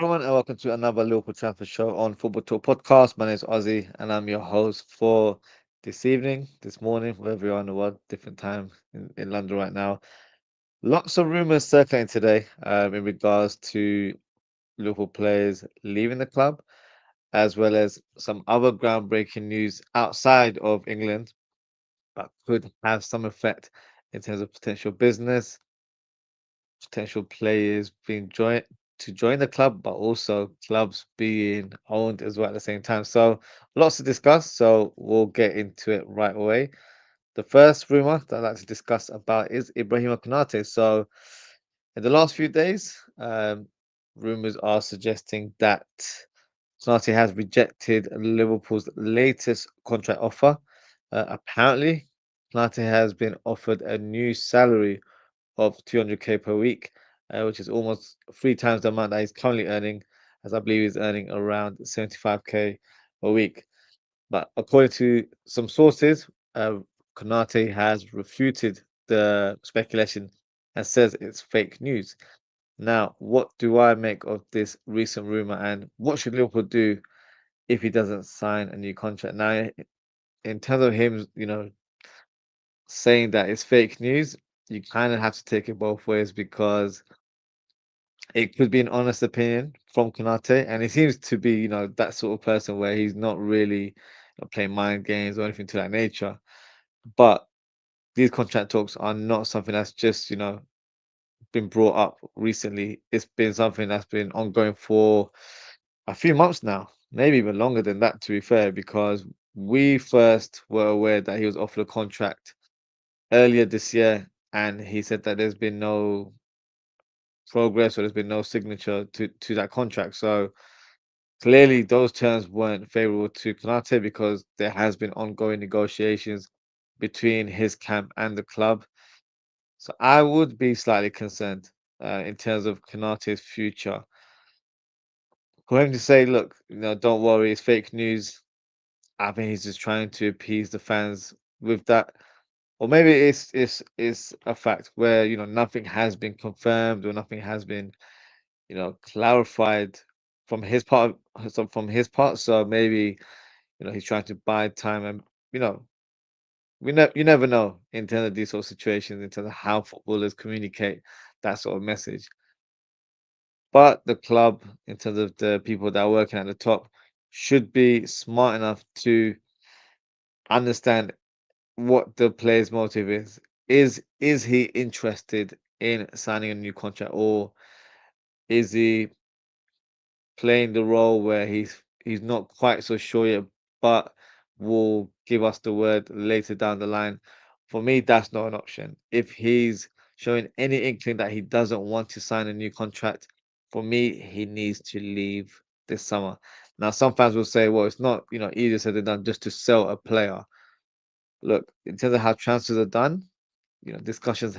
Everyone, and welcome to another Liverpool Transfer Show on Football Talk Podcast. My name is Ozzy, and I'm your host for this evening, this morning, wherever you are in the world, different time in London right now. Lots of rumours circulating today in regards to Liverpool players leaving the club, as well as some other groundbreaking news outside of England that could have some effect in terms of potential business, potential players being join the club, but also clubs being owned as well at the same time. So lots to discuss. So we'll get into it right away. The first rumor that I'd like to discuss about is Ibrahima Konaté. So in the last few days, rumors are suggesting that Konate has rejected Liverpool's latest contract offer. Apparently, Konate has been offered a new salary of 200k per week, which is almost three times the amount that he's currently earning, as I believe he's earning around 75k a week. But according to some sources, Konate has refuted the speculation and says it's fake news. Now, what do I make of this recent rumor, and what should Liverpool do if he doesn't sign a new contract? Now, in terms of him, saying that it's fake news, you kind of have to take it both ways because it could be an honest opinion from Konate, and he seems to be, that sort of person where he's not really playing mind games or anything to that nature. But these contract talks are not something that's just, been brought up recently. It's been something that's been ongoing for a few months now, maybe even longer than that, to be fair, because we first were aware that he was offered a contract earlier this year, and he said that there's been no progress or there's been no signature to that contract. So clearly, those terms weren't favorable to Konate because there has been ongoing negotiations between his camp and the club. So I would be slightly concerned in terms of Konate's future. For him to say, "Look, don't worry, it's fake news." I think he's just trying to appease the fans with that, or maybe it's a fact where nothing has been confirmed or nothing has been clarified from his part. So maybe he's trying to buy time, and you know, you never know in terms of these sort of situations, in terms of how footballers communicate that sort of message. But the club, in terms of the people that are working at the top, should be smart enough to understand what the player's motive is. Is he interested in signing a new contract, or is he playing the role where he's not quite so sure yet, but will give us the word later down the line? For me, that's not an option. If he's showing any inkling that he doesn't want to sign a new contract, for me, he needs to leave this summer. Now, some fans will say, well, it's not, easier said than done just to sell a player. Look, in terms of how transfers are done, discussions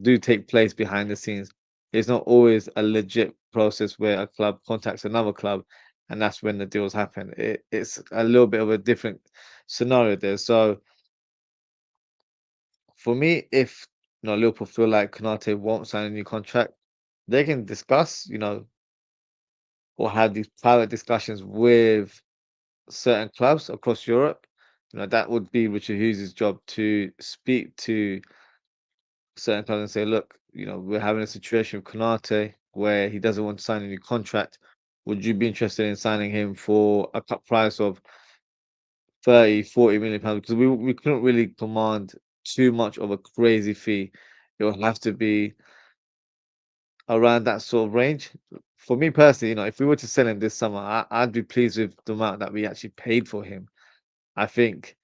do take place behind the scenes. It's not always a legit process where a club contacts another club and that's when the deals happen. It's a little bit of a different scenario there. So for me, if Liverpool feel like Konate won't sign a new contract, they can discuss, or have these private discussions with certain clubs across Europe. That would be Richard Hughes' job to speak to certain clubs and say, look, we're having a situation with Konate where he doesn't want to sign a new contract. Would you be interested in signing him for a cut price of 30, 40 million pounds? Because we couldn't really command too much of a crazy fee it will have to be around that sort of range. For me personally, if we were to sell him this summer, I'd be pleased with the amount that we actually paid for him. I think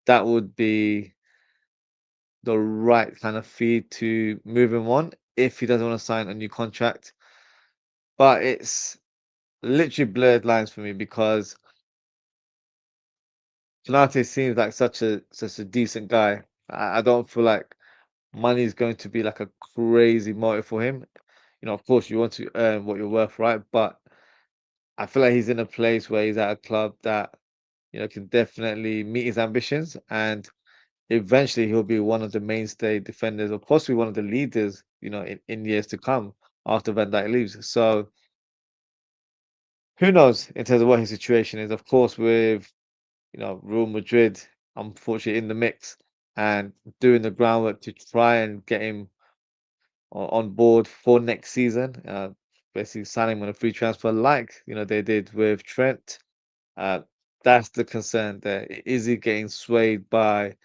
that would be the right kind of fee to move him on if he doesn't want to sign a new contract. But it's literally blurred lines for me because Konate seems like such a decent guy. I don't feel like money is going to be like a crazy motive for him. Of course, you want to earn what you're worth, right? But I feel like he's in a place where he's at a club that can definitely meet his ambitions, and eventually he'll be one of the mainstay defenders, or possibly one of the leaders, in years to come after Van Dijk leaves. So who knows in terms of what his situation is? Of course, with Real Madrid, unfortunately in the mix and doing the groundwork to try and get him on board for next season. Basically signing him on a free transfer, like they did with Trent. Uh, that's the concern there. Is he getting swayed by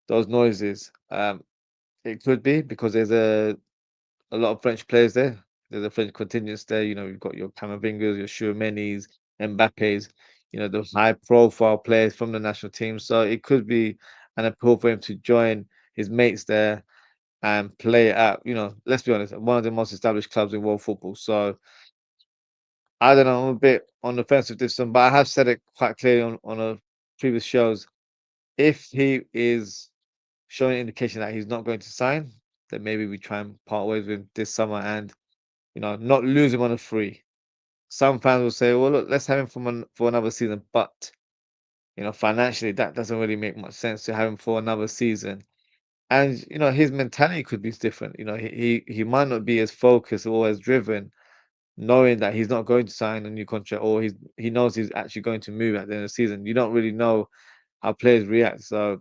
those noises? It could be because there's a lot of French players there. There's a French contingent there. You've got your Camavingas, your Tchouaménis, Mbappe's, the high profile players from the national team. So it could be an appeal for him to join his mates there and play at, let's be honest, one of the most established clubs in world football. So I don't know, I'm a bit on the fence with this one, but I have said it quite clearly on a previous shows. If he is showing an indication that he's not going to sign, then maybe we try and part ways with him this summer and not lose him on a free. Some fans will say, "Well, look, let's have him for another season," but financially, that doesn't really make much sense to have him for another season. And his mentality could be different. He might not be as focused or as driven, knowing that he's not going to sign a new contract, or he knows he's actually going to move at the end of the season. You don't really know how players react, so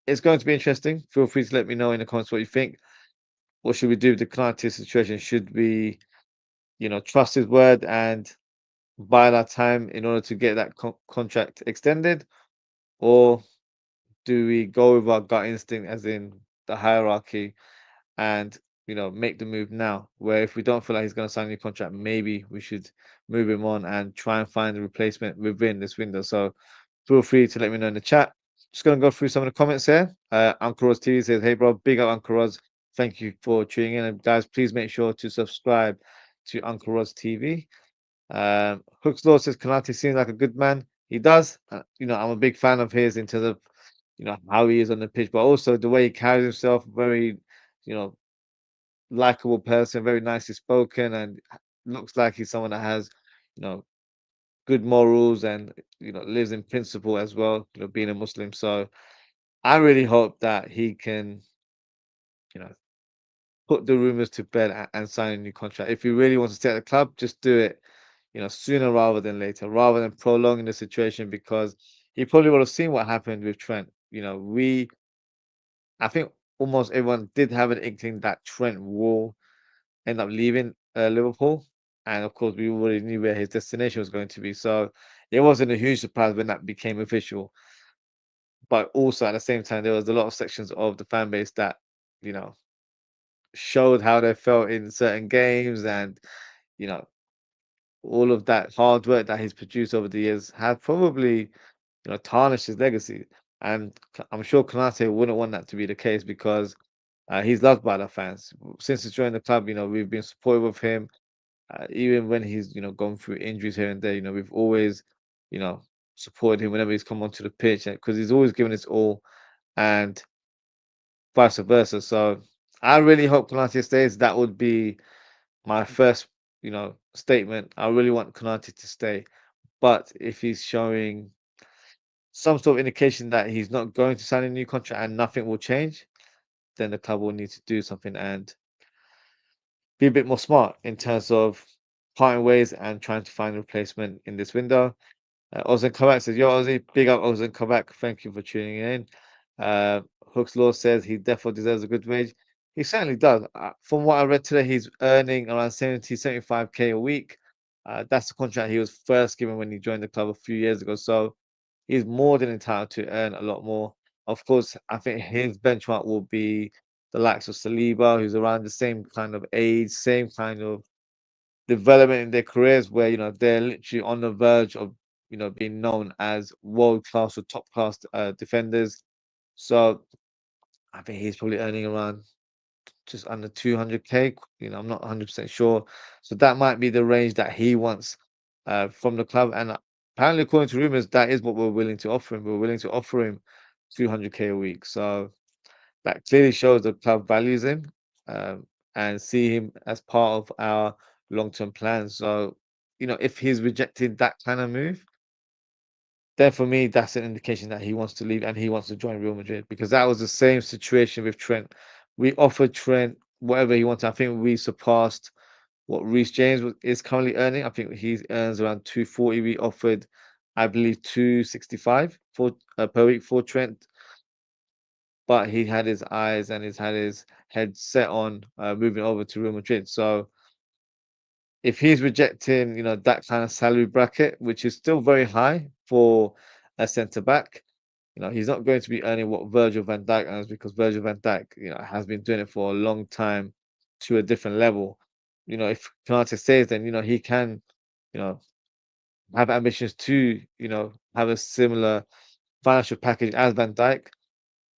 it's going to be interesting. Feel free to let me know in the comments what you think. What should we do with the Konate situation? Should we, trust his word and bide our time in order to get that contract extended, or do we go with our gut instinct, as in the hierarchy, and make the move now? Where if we don't feel like he's going to sign a new contract, maybe we should move him on and try and find a replacement within this window. So feel free to let me know in the chat. Just gonna go through some of the comments here. Uncle Roz TV says, "Hey bro, big up Uncle Roz. Thank you for tuning in, and guys, please make sure to subscribe to Uncle Roz TV." Hooks Law says Konate seems like a good man. He does. I'm a big fan of his in terms of how he is on the pitch, but also the way he carries himself. Very, you know, likable person, very nicely spoken, and looks like he's someone that has, you know, good morals and lives in principle as well. Being a Muslim, so I really hope that he can, you know, put the rumors to bed and sign a new contract. If he really wants to stay at the club, just do it, sooner rather than later, rather than prolonging the situation, because he probably would have seen what happened with Trent. I think almost everyone did have an inkling that Trent will end up leaving Liverpool. And of course, we already knew where his destination was going to be. So it wasn't a huge surprise when that became official. But also at the same time, there was a lot of sections of the fan base that, you know, showed how they felt in certain games, and you know all of that hard work that he's produced over the years had probably tarnished his legacy. And I'm sure Konate wouldn't want that to be the case, because he's loved by the fans since he's joined the club. We've been supportive of him, even when he's gone through injuries here and there. We've always you know supported him whenever he's come onto the pitch, because he's always given his all, and vice versa. So I really hope Konate stays. That would be my first, statement. I really want Konate to stay. But if he's showing some sort of indication that he's not going to sign a new contract and nothing will change, then the club will need to do something and be a bit more smart in terms of parting ways and trying to find a replacement in this window. Ozan Kabak says, "Yo, Ozzy, big up Ozan Kabak. Thank you for tuning in." Hooks Law says he definitely deserves a good wage. He certainly does. From what I read today, he's earning around 75K a week. That's the contract he was first given when he joined the club a few years ago. So he's more than entitled to earn a lot more. Of course, I think his benchmark will be the likes of Saliba, who's around the same kind of age, same kind of development in their careers, where they're literally on the verge of being known as world class or top class defenders. So I think he's probably earning around just under 200K. I'm not 100% sure. So that might be the range that he wants from the club. And apparently, according to rumors, that is what we're willing to offer him. We're willing to offer him 200K a week. So that clearly shows the club values him and see him as part of our long-term plans. So, if he's rejecting that kind of move, then for me, that's an indication that he wants to leave and he wants to join Real Madrid, because that was the same situation with Trent. We offered Trent whatever he wanted. I think we surpassed what Reece James is currently earning. I think he earns around 240. We offered, I believe, 265 per week for Trent, but he had his eyes and he's had his head set on moving over to Real Madrid. So if he's rejecting, that kind of salary bracket, which is still very high for a centre back, he's not going to be earning what Virgil van Dijk earns, because Virgil van Dijk, has been doing it for a long time to a different level. If Konate stays, then he can, you know, have ambitions to, have a similar financial package as Van Dijk,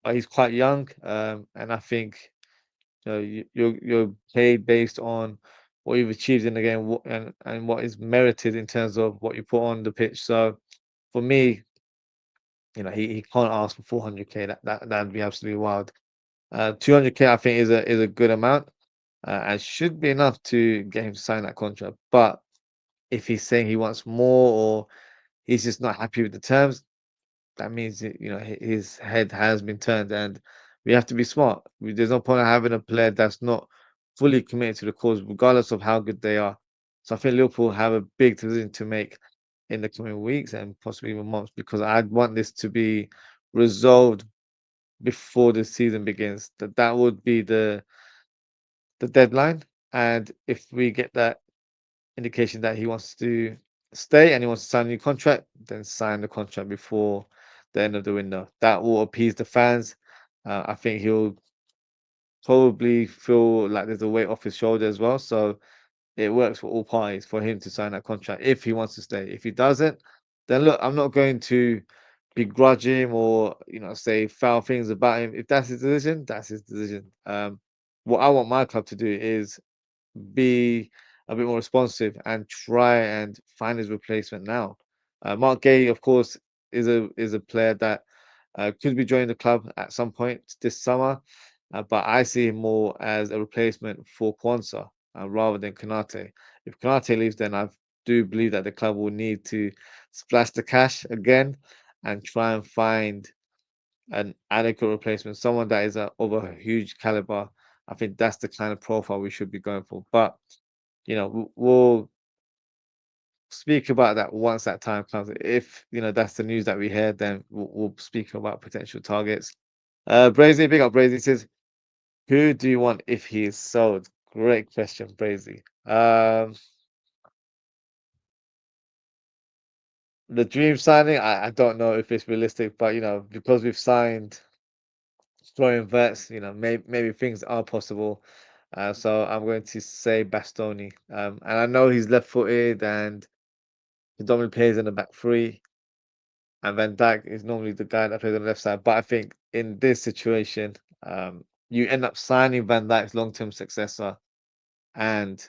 but he's quite young, and I think you're paid based on what you've achieved in the game, and what is merited in terms of what you put on the pitch. So for me, he can't ask for 400K. That'd be absolutely wild. 200K I think is a good amount, and should be enough to get him to sign that contract. But if he's saying he wants more, or he's just not happy with the terms, that means his head has been turned, and we have to be smart. There's no point in having a player that's not fully committed to the cause, regardless of how good they are. So I think Liverpool have a big decision to make in the coming weeks and possibly even months, because I'd want this to be resolved before the season begins. That would be the deadline, and if we get that indication that he wants to stay and he wants to sign a new contract, then sign the contract before the end of the window. That will appease the fans. I think he'll probably feel like there's a weight off his shoulder as well. So it works for all parties for him to sign that contract if he wants to stay. If he doesn't, then look, I'm not going to begrudge him or say foul things about him. If that's his decision, that's his decision. What I want my club to do is be a bit more responsive and try and find his replacement now. Mark Gay, of course, is a player that could be joining the club at some point this summer, but I see him more as a replacement for Kwanzaa rather than Konate. If Konate leaves, then I do believe that the club will need to splash the cash again and try and find an adequate replacement, someone that is of a huge caliber. I think that's the kind of profile we should be going for. But we'll speak about that once that time comes. If that's the news that we hear, then we'll speak about potential targets. Brazy, big up Brazy says, who do you want if he is sold? Great question, Brazy. The dream signing, I don't know if it's realistic, but because we've signed Florian Wirtz, maybe things are possible. So I'm going to say Bastoni. And I know he's left-footed and he normally plays in the back three, and Van Dijk is normally the guy that plays on the left side. But I think in this situation, you end up signing Van Dijk's long-term successor, and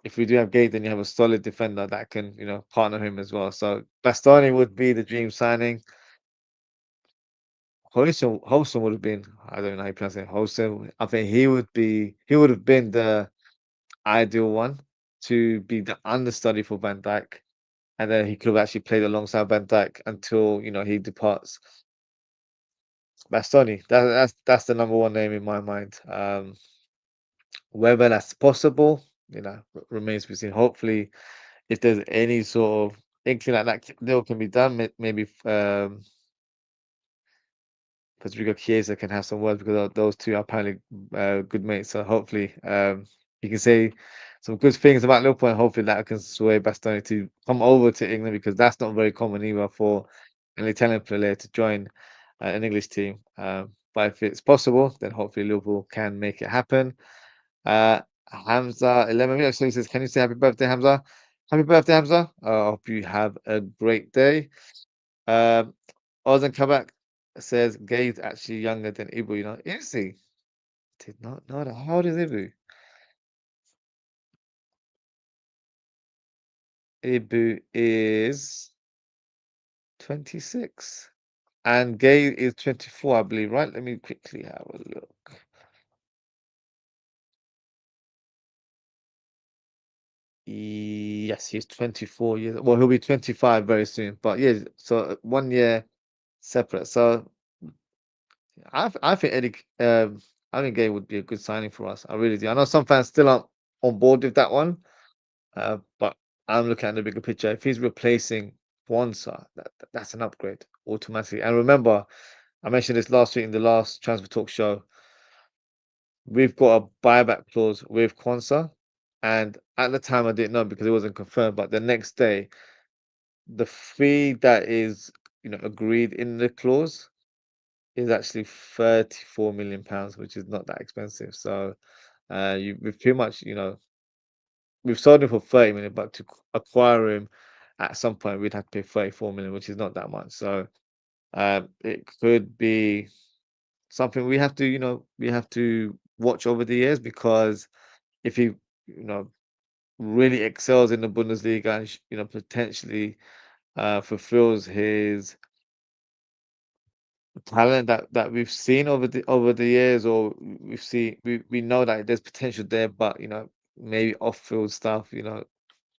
if we do have Gate, then you have a solid defender that can, partner him as well. So Bastoni would be the dream signing. Holson would have been, I don't know how you pronounce it, Holson. I think he would have been the ideal one to be the understudy for Van Dijk, and then he could have actually played alongside Van Dijk until he departs. Bastoni, that's the number one name in my mind. Whether that's possible, remains to be seen. Hopefully, if there's any sort of inkling like that deal can be done, maybe Rodrigo Chiesa can have some words, because those two are apparently good mates. So hopefully, he can say some good things about Liverpool, and hopefully that can sway Bastoni to come over to England, because that's not very common either for an Italian player to join an English team. But if it's possible, then hopefully Liverpool can make it happen. Uh, Hamza 11 so he says, "Can you say happy birthday, Hamza? Happy birthday, Hamza. I hope you have a great day." Um, Ozan Kabak says, "Gay's actually younger than Ibu. You know, is he? Did not know that. How old is Ibu? Ibu is 26, and Gay is 24, I believe. Right? Let me quickly have a look. Yes, he's 24 years. Well, he'll be 25 very soon. But yeah, so 1 year separate. So I think I think Gay would be a good signing for us. I really do. I know some fans still aren't on board with that one, but I'm looking at the bigger picture. If he's replacing Kwanzaa, that's an upgrade automatically. And remember, I mentioned this last week in the last Transfer Talk show. We've got a buyback clause with Kwanzaa, and at the time I didn't know because it wasn't confirmed. But the next day, the fee that is agreed in the clause is actually 34 million pounds, which is not that expensive. So we've pretty much we've sold him for 30 million, but to acquire him at some point we'd have to pay 34 million, which is not that much. So it could be something we have to watch over the years, because if he really excels in the Bundesliga and potentially fulfills his talent that we've seen over the years, or we know that there's potential there, but maybe off-field stuff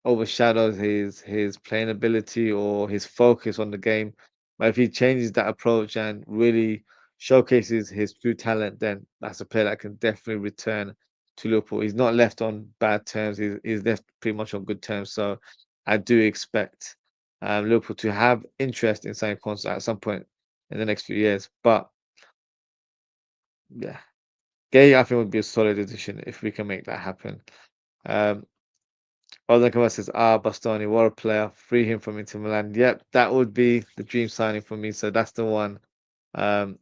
overshadows his playing ability or his focus on the game. But if he changes that approach and really showcases his true talent, then that's a player that can definitely return to Liverpool. He's not left on bad terms. He's left pretty much on good terms. So I do expect Liverpool to have interest in signing Konsa at some point in the next few years. But yeah, Gay I think would be a solid addition if we can make that happen. Um, Odegaard says, Bastoni, what a player. Free him from Inter Milan. Yep, that would be the dream signing for me. So that's the one um,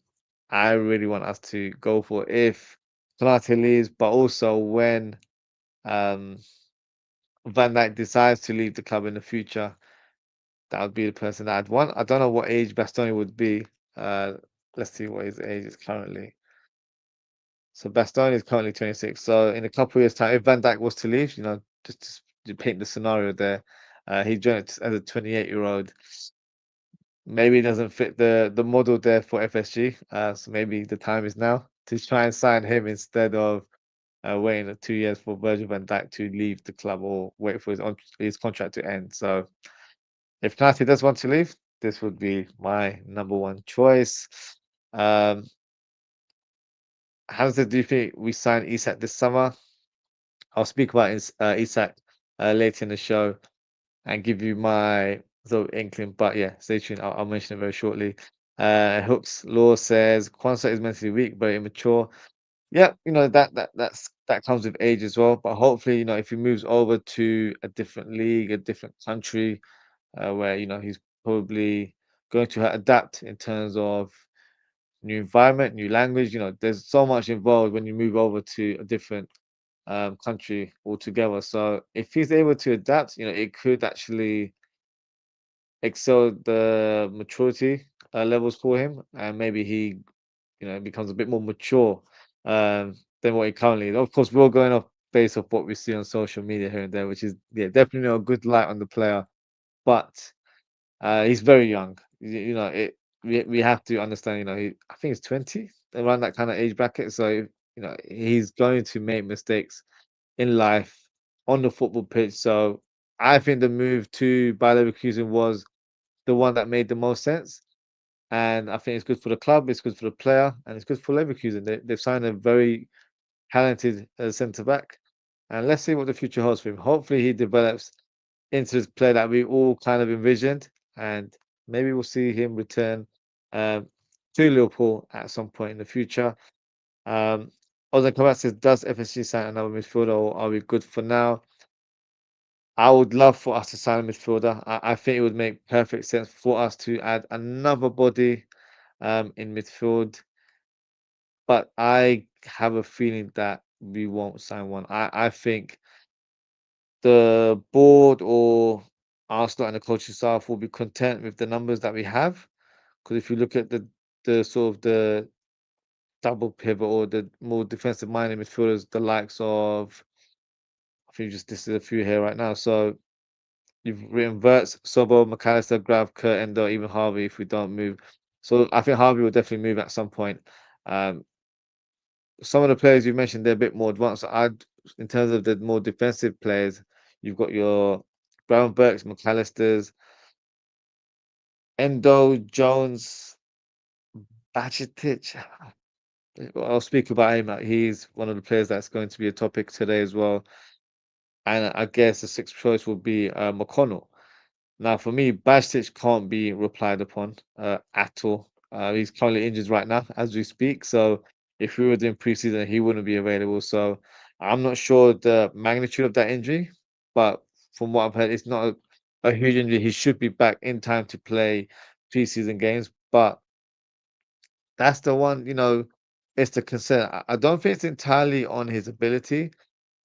I really want us to go for if Konate leaves, but also when um, Van Dijk decides to leave the club in the future, that would be the person that I'd want. I don't know what age Bastoni would be. Uh, let's see what his age is currently. So Bastoni is currently 26. So in a couple of years' time, if Van Dijk was to leave, just to paint the scenario there, he joined as a 28-year-old. Maybe he doesn't fit the model there for FSG. So maybe the time is now to try and sign him instead of waiting 2 years for Virgil van Dijk to leave the club or wait for his contract to end. So if Konate does want to leave, this would be my number one choice. Um, Hamza, do you think we sign Isak this summer? I'll speak about Isak later in the show and give you my sort of inkling. But yeah, stay tuned. I'll mention it very shortly. Hooks Law says Kwanzaa is mentally weak but immature. Yeah, that comes with age as well. But hopefully, if he moves over to a different league, a different country, where he's probably going to adapt in terms of new environment, new language. There's so much involved when you move over to a different country altogether. So if he's able to adapt, it could actually excel the maturity levels for him, and maybe he, becomes a bit more mature than what he currently is. Of course, we're all going off based off what we see on social media here and there, which is definitely not a good light on the player. But he's very young. We have to understand. I think he's 20, around that kind of age bracket. So he's going to make mistakes in life on the football pitch. So I think the move to Bayer Leverkusen was the one that made the most sense. And I think it's good for the club, it's good for the player, and it's good for Leverkusen. They've signed a very talented centre back. And let's see what the future holds for him. Hopefully, he develops into this player that we all kind of envisioned. And maybe we'll see him return um, to Liverpool at some point in the future. Ozan Kabak says, does FSG sign another midfielder, or are we good for now? I would love for us to sign a midfielder. I think it would make perfect sense for us to add another body in midfield. but I have a feeling that we won't sign one. I think the board or Arsenal and the coaching staff will be content with the numbers that we have. Because if you look at the sort of the double pivot or the more defensive minded midfielders, the likes of I think just this is a few here right now. So you've written Verts, Sobo, McAllister, Grab, Kurt, Endo, even Harvey if we don't move. So I think Harvey will definitely move at some point. Um, some of the players you mentioned, they're a bit more advanced. In terms of the more defensive players, you've got your Brown Burks, McAllisters, Endo, Jones, Bajcetic. I'll speak about him. He's one of the players that's going to be a topic today as well. And I guess the sixth choice will be McConnell. Now, for me, Bajcetic can't be replied upon at all. He's currently injured right now as we speak. So if we were doing preseason, he wouldn't be available. So I'm not sure the magnitude of that injury, but from what I've heard, it's not a huge injury. He should be back in time to play preseason games. But that's the one, it's the concern. I don't think it's entirely on his ability.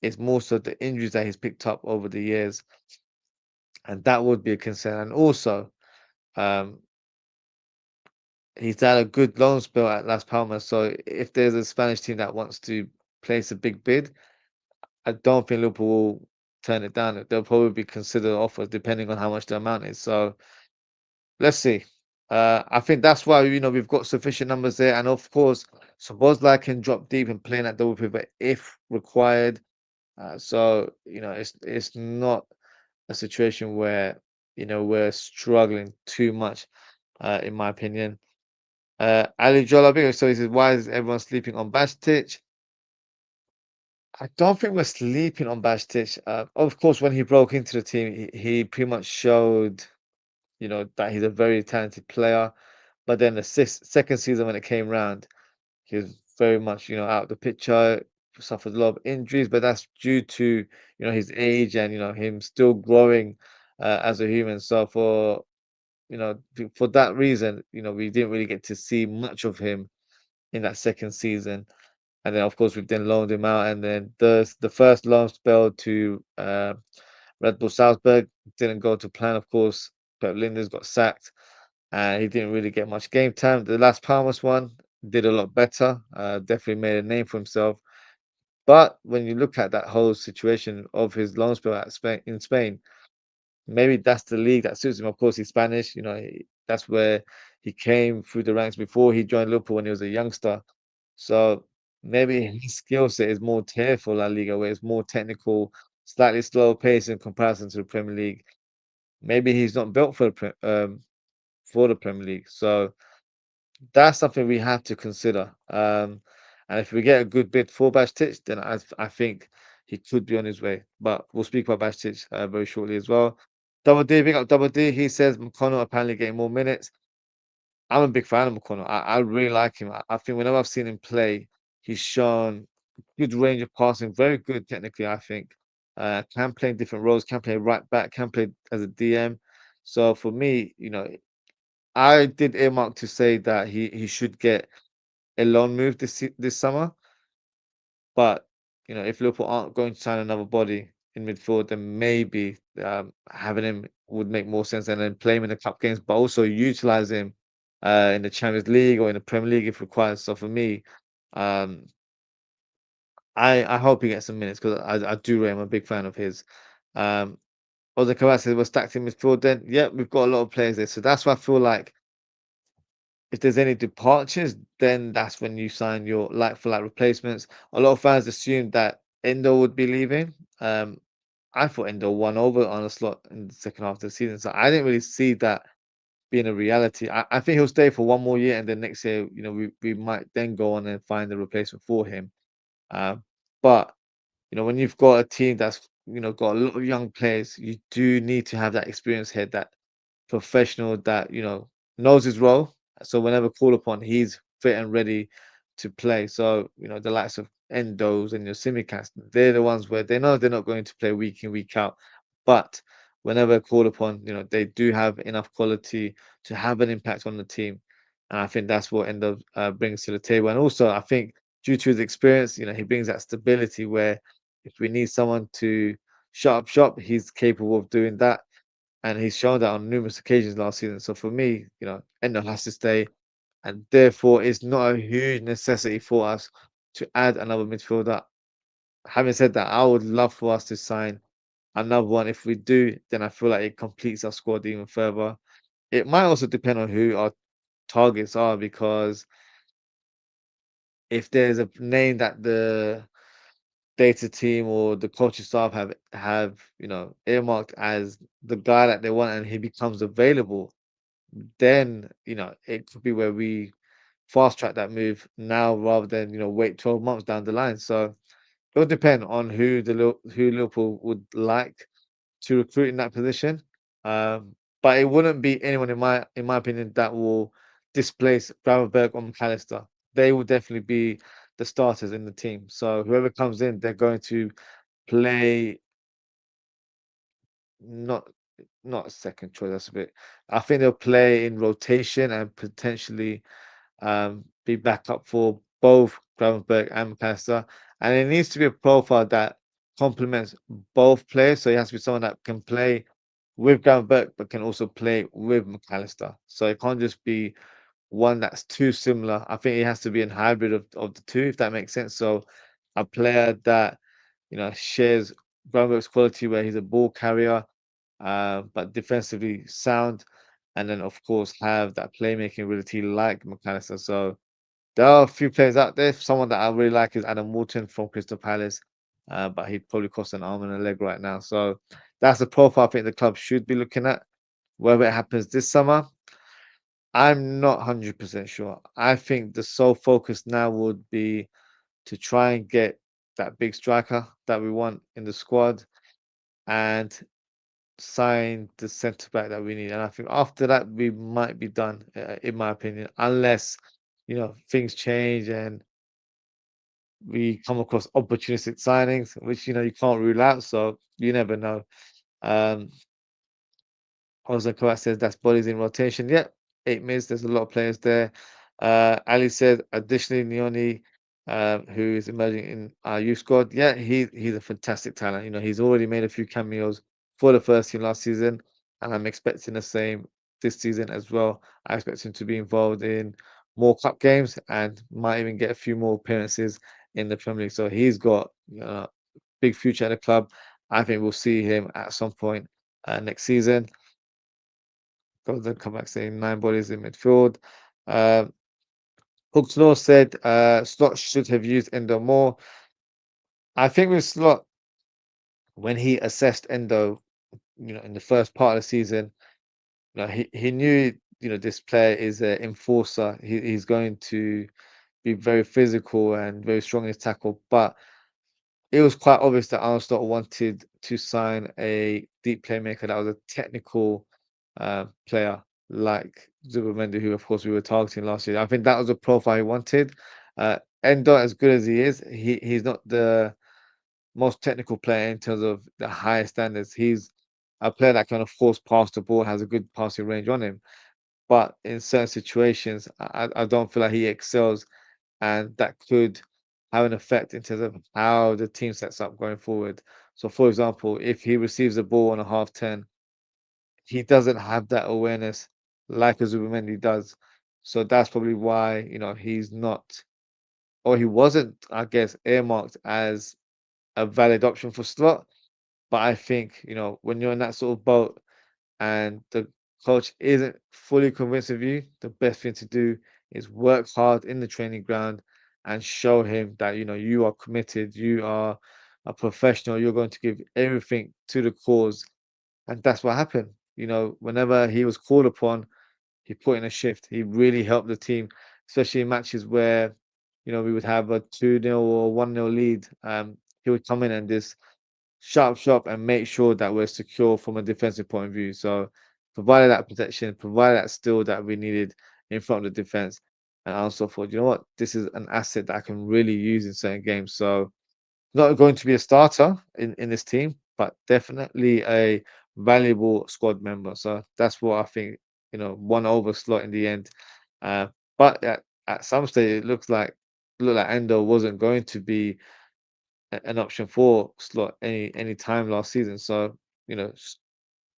It's more so the injuries that he's picked up over the years, and that would be a concern. And also, um, he's had a good loan spell at Las Palmas. So if there's a Spanish team that wants to place a big bid, I don't think Liverpool will turn it down. They'll probably consider offers depending on how much the amount is. So let's see. I think that's why we've got sufficient numbers there, and of course, Szoboszlai can drop deep and play in that double pivot if required. So it's not a situation where we're struggling too much, in my opinion. Ali Jolabi, so he says, why is everyone sleeping on Bajcetic? I don't think we're sleeping on Bajcetic. Of course, when he broke into the team, he pretty much showed, that he's a very talented player. But then the second season when it came round, he was very much, out of the picture, suffered a lot of injuries, but that's due to, his age and, him still growing as a human. So for that reason, we didn't really get to see much of him in that second season. And then, of course, we've then loaned him out. And then the first loan spell to Red Bull Salzburg didn't go to plan. Of course, Pep Linders got sacked, and he didn't really get much game time. The last Palmas one did a lot better. Definitely made a name for himself. But when you look at that whole situation of his loan spell in Spain, maybe that's the league that suits him. Of course, he's Spanish. That's where he came through the ranks before he joined Liverpool when he was a youngster. So maybe his skill set is more tailored for La Liga, where it's more technical, slightly slower pace in comparison to the Premier League. Maybe he's not built for the Premier League. So that's something we have to consider. And if we get a good bid for Bajcetic, then I think he could be on his way. But we'll speak about Bajcetic very shortly as well. Double D, big up Double D. He says McConnell apparently getting more minutes. I'm a big fan of McConnell. I really like him. I think whenever I've seen him play, he's shown good range of passing, very good technically, I think. Can play in different roles, can play right back, can play as a DM. So for me, I did earmark to say that he should get a loan move this summer. But if Liverpool aren't going to sign another body in midfield, then maybe having him would make more sense, and then play him in the cup games, but also utilize him in the Champions League or in the Premier League if required. So for me, um, I hope he gets some minutes because I do rate him. I'm a big fan of his. Um, Other Kawase was stacked in midfield. Then yeah, we've got a lot of players there, so that's why I feel like if there's any departures, then that's when you sign your like for like replacements. A lot of fans assumed that Endo would be leaving. I thought Endo won over on a slot in the second half of the season, so I didn't really see that being a reality. I think he'll stay for one more year, and then next year, we might then go on and find a replacement for him. But when you've got a team that's got a lot of young players, you do need to have that experience head, that professional that knows his role. So whenever called upon, he's fit and ready to play. So the likes of Endos and your Simicast, they're the ones where they know they're not going to play week in week out, but whenever called upon, they do have enough quality to have an impact on the team. and I think that's what end up brings to the table. And also, I think due to his experience, he brings that stability where if we need someone to shut up shop, he's capable of doing that, and he's shown that on numerous occasions last season. So for me, Endo has to stay, and therefore it's not a huge necessity for us to add another midfielder. Having said that, I would love for us to sign another one. If we do, then I feel like it completes our squad even further. It might also depend on who our targets are, because if there's a name that the data team or the coaching staff have earmarked as the guy that they want and he becomes available, then it could be where we fast track that move now rather than wait 12 months down the line. So it'll depend on who Liverpool would like to recruit in that position. But it wouldn't be anyone in my opinion that will displace Gravenberch or McAllister. They will definitely be the starters in the team. So whoever comes in, they're going to play not not a second choice. That's a bit. I think they'll play in rotation and potentially be back up for both Gravenberch and McAllister. And it needs to be a profile that complements both players. So it has to be someone that can play with Gravenberch but can also play with McAllister. So it can't just be one that's too similar. I think it has to be a hybrid of the two, if that makes sense. So a player that shares Gravenberch's quality where he's a ball carrier, but defensively sound, and then of course have that playmaking ability like McAllister. So there are a few players out there. Someone that I really like is Adam Wharton from Crystal Palace, but he'd probably cost an arm and a leg right now. So that's the profile I think the club should be looking at. Whether it happens this summer, I'm not 100% sure. I think the sole focus now would be to try and get that big striker that we want in the squad and sign the centre back that we need. And I think after that, we might be done, in my opinion, unless things change and we come across opportunistic signings, which you can't rule out. So you never know. Um, Also, Kawhi says that's bodies in rotation. Yep, 8 minutes. There's a lot of players there. Ali said additionally, Leone, who is emerging in our youth squad. Yeah, he's a fantastic talent. He's already made a few cameos for the first team last season, and I'm expecting the same this season as well. I expect him to be involved in more cup games and might even get a few more appearances in the Premier League. So he's got big future at the club. I think we'll see him at some point next season. Golden come back saying 9 bodies in midfield. Um, Hook's Law said Slot should have used Endo more. I think with Slot, when he assessed Endo, in the first part of the season, he knew, this player is an enforcer. He's going to be very physical and very strong in his tackle. But it was quite obvious that Arne Slot wanted to sign a deep playmaker that was a technical player like Zubimendi, who of course we were targeting last year. I think that was the profile he wanted. Endo, as good as he is, he's not the most technical player in terms of the highest standards. He's a player that can, of course, pass the ball, has a good passing range on him. But in certain situations, I don't feel like he excels, and that could have an effect in terms of how the team sets up going forward. So, for example, if he receives a ball on a half 10, he doesn't have that awareness like a Zubimendi does. So that's probably why, he's not, or he wasn't, I guess, earmarked as a valid option for Slot. But I think, when you're in that sort of boat and the coach isn't fully convinced of you, the best thing to do is work hard in the training ground and show him that you are committed, you are a professional, you're going to give everything to the cause, and that's what happened. Whenever he was called upon, he put in a shift. He really helped the team, especially in matches where we would have a 2-0 or 1-0 lead. He would come in and just sharp shop and make sure that we're secure from a defensive point of view. So provided that protection, provided that still that we needed in front of the defense. And I also thought, you know what, this is an asset that I can really use in certain games. So not going to be a starter in this team, but definitely a valuable squad member. So that's what I think, won over Slot in the end. But at some stage, it looked like Endo wasn't going to be an option for Slot any time last season. So you know,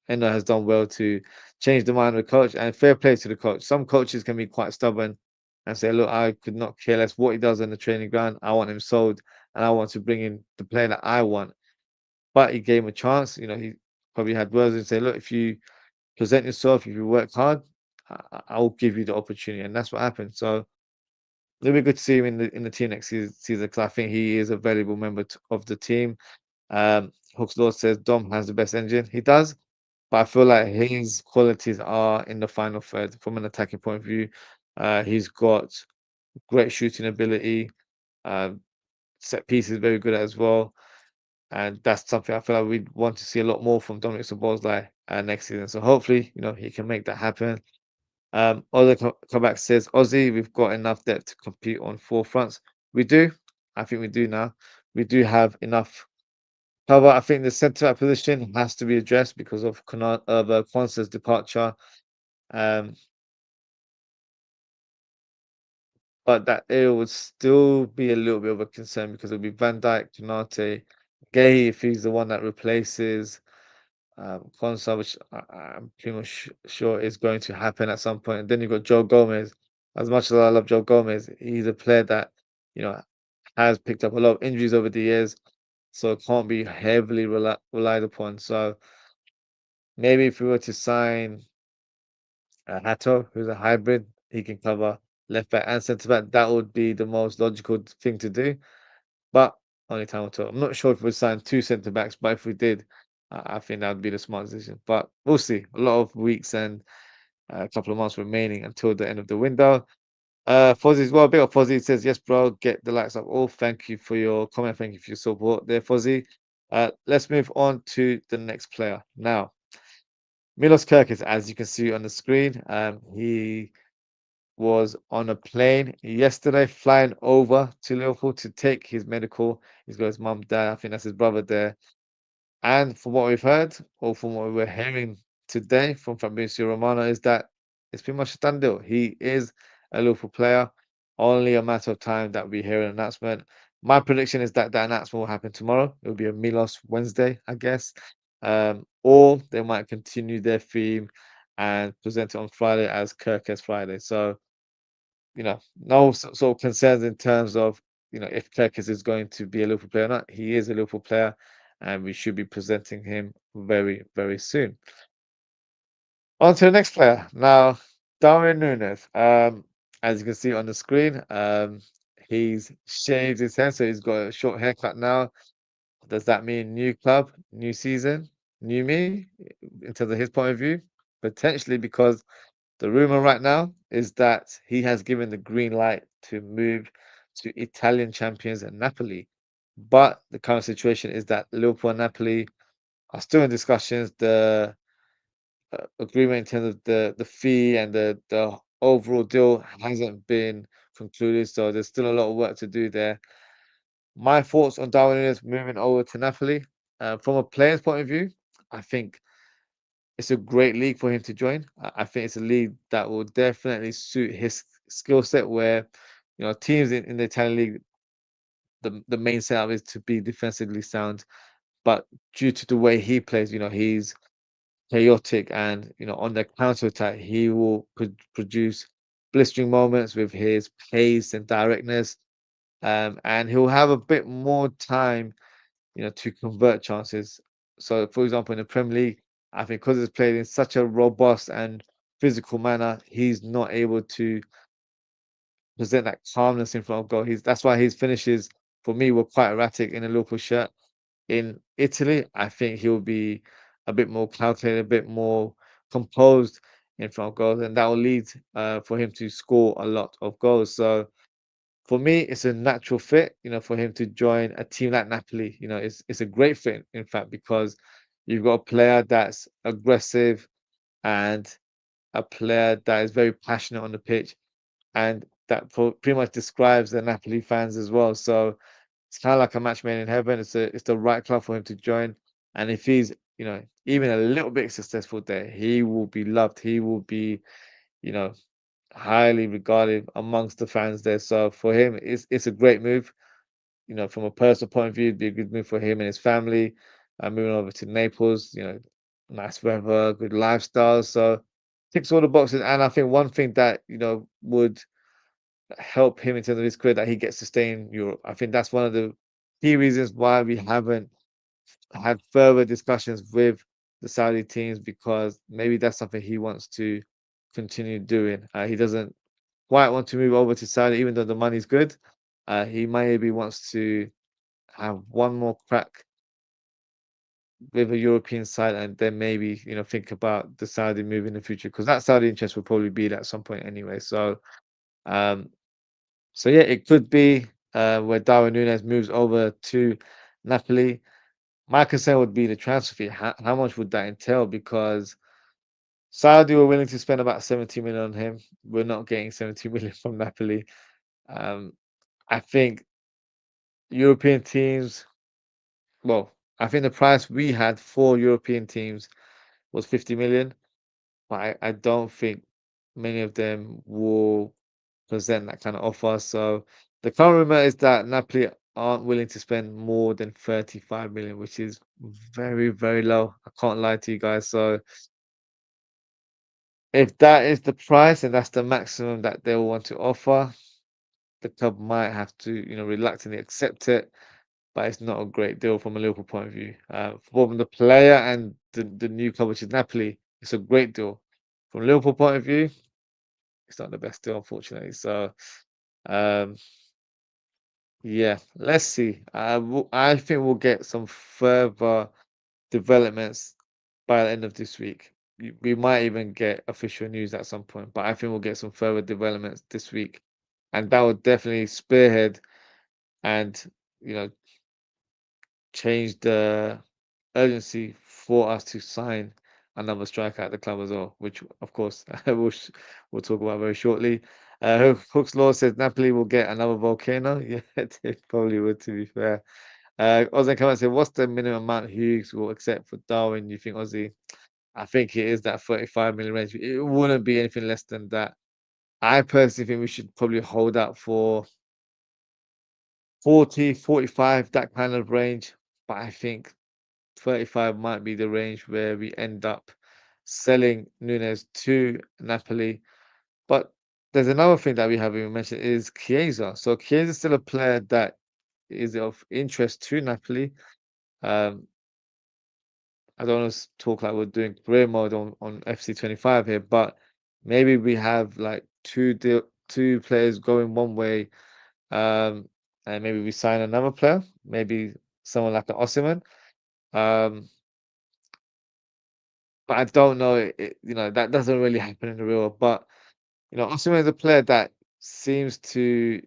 Endo has done well to change the mind of the coach, and fair play to the coach. Some coaches can be quite stubborn and say, "Look, I could not care less what he does on the training ground. I want him sold, and I want to bring in the player that I want." But he gave him a chance. He probably had words and say, "Look, if you present yourself, if you work hard, I will give you the opportunity," and that's what happened. So it'll be good to see him in the team next season because I think he is a valuable member of the team. Hooks Lord says Dom has the best engine. He does, but I feel like his qualities are in the final third from an attacking point of view. He's got great shooting ability. Um, Set pieces very good at as well, and that's something I feel like we'd want to see a lot more from Dominic Szoboszlai next season. So hopefully, he can make that happen. Other comeback says Aussie, we've got enough depth to compete on four fronts. We do. I think we do now. We do have enough cover. I think the centre back position has to be addressed because of Kwanzaa's departure. Um, but that area would still be a little bit of a concern because it'll be Van Dijk, Konate, Gay if he's the one that replaces Kwanzaa, which I'm pretty much sure is going to happen at some point. And then you've got Joe Gomez. As much as I love Joe Gomez, he's a player that you know has picked up a lot of injuries over the years, so it can't be heavily relied upon. So maybe if we were to sign Hato, who's a hybrid, he can cover left back and centre back. That would be the most logical thing to do. But only time will tell. I'm not sure if we sign two centre backs, but if we did, I think that would be the smart decision. But we'll see. A lot of weeks and a couple of months remaining until the end of the window. Fozzy as well. Big up Fozzy says, yes, bro, get the likes up all. Thank you for your comment. Thank you for your support there, Fozzy. Let's move on to the next player. Now, Milos Kerkez, as you can see on the screen, he was on a plane yesterday flying over to Liverpool to take his medical. He's got his mum, dad, I think that's his brother there. And from what we've heard, or from what we were hearing today from Fabrizio Romano, is that it's pretty much a done deal. He is a Liverpool player. Only a matter of time that we hear an announcement. My prediction is that that announcement will happen tomorrow. It will be a Milos Wednesday, I guess. Or they might continue their theme and present it on Friday as Kirk's Friday. So, no sort of concerns in terms of, if Kerkez is going to be a Liverpool player or not. He is a Liverpool player, and we should be presenting him very, very soon. On to the next player. Now, Darwin Nunez. As you can see on the screen, he's shaved his hair, so he's got a short haircut now. Does that mean new club, new season, new me, in terms of his point of view? Potentially, because the rumor right now is that he has given the green light to move to Italian champions and Napoli. But the current situation is that Liverpool and Napoli are still in discussions. The agreement in terms of the fee and the overall deal hasn't been concluded, so there's still a lot of work to do there. My thoughts on Darwin Nunez moving over to Napoli, from a player's point of view, I think it's a great league for him to join. I think it's a league that will definitely suit his skill set. Where teams in the Italian league, the main setup is to be defensively sound, but due to the way he plays, he's chaotic, and on the counter attack, he will produce blistering moments with his pace and directness. And he'll have a bit more time, to convert chances. So, for example, in the Premier League, I think because it's played in such a robust and physical manner, he's not able to present that calmness in front of goal. That's why his finishes for me were quite erratic in a Liverpool shirt. In Italy, I think he'll be a bit more calculated, a bit more composed in front of goals, and that will lead for him to score a lot of goals. So for me, it's a natural fit, for him to join a team like Napoli. It's a great fit, in fact, because you've got a player that's aggressive and a player that is very passionate on the pitch, and that pretty much describes the Napoli fans as well. So it's kind of like a match made in heaven. It's the right club for him to join, and if he's even a little bit successful there, he will be loved. He will be you know highly regarded amongst the fans there. So for him, it's a great move. From a personal point of view, it'd be a good move for him and his family. Moving over to Naples, nice weather, good lifestyle. So ticks all the boxes. And I think one thing that, would help him in terms of his career that he gets to stay in Europe. I think that's one of the key reasons why we haven't had further discussions with the Saudi teams because maybe that's something he wants to continue doing. He doesn't quite want to move over to Saudi, even though the money's good. He maybe wants to have one more crack with a European side and then maybe, think about the Saudi move in the future because that Saudi interest will probably be there at some point anyway. Um, so yeah, it could be where Darwin Nunez moves over to Napoli. My concern would be the transfer fee. How much would that entail? Because Saudi were willing to spend about 70 million on him. We're not getting 70 million from Napoli. Um, I think European teams, well, I think the price we had for European teams was 50 million, but I don't think many of them will present that kind of offer. So the current rumor is that Napoli aren't willing to spend more than 35 million, which is very, very low. I can't lie to you guys. So if that is the price and that's the maximum that they'll want to offer, the club might have to, reluctantly accept it. But it's not a great deal from a Liverpool point of view. From the player and the new club, which is Napoli, it's a great deal. From a Liverpool point of view, it's not the best deal, unfortunately. So, um, yeah, let's see. I think we'll get some further developments by the end of this week. We might even get official news at some point, but I think we'll get some further developments this week, and that would definitely spearhead and you know change the urgency for us to sign another striker at the club as well, which of course we'll talk about very shortly. Hook's Law says Napoli will get another volcano. Yeah, they probably would, to be fair. Ozzy come and say, what's the minimum amount Hughes will accept for Darwin? You think, Ozzy? I think it is that 35 million range. It wouldn't be anything less than that. I personally think we should probably hold out for 40, 45, that kind of range. But I think 35 might be the range where we end up selling Nunez to Napoli. But there's another thing that we haven't even mentioned is Chiesa. So Chiesa is still a player that is of interest to Napoli. Um, I don't want to talk like we're doing career mode on FC25 here, but maybe we have like two players going one way, um, and maybe we sign another player, maybe someone like an Osimhen. Um, but I don't know. That doesn't really happen in the real world. But Osimhen is a player that seems to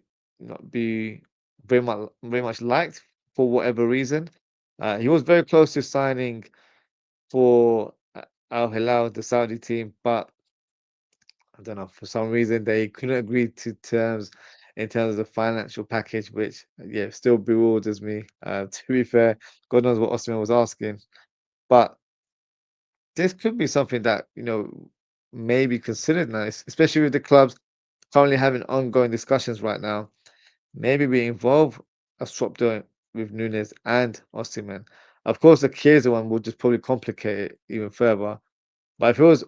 be very much liked for whatever reason. He was very close to signing for Al Hilal, the Saudi team, but I don't know, for some reason they couldn't agree to terms in terms of the financial package, which yeah, still bewilders me. To be fair, God knows what Osman was asking, but this could be something that may be considered nice, especially with the clubs currently having ongoing discussions right now. Maybe we involve a swap deal with Nunes and Osimhen. Of course, the Chiesa one would just probably complicate it even further. But if it was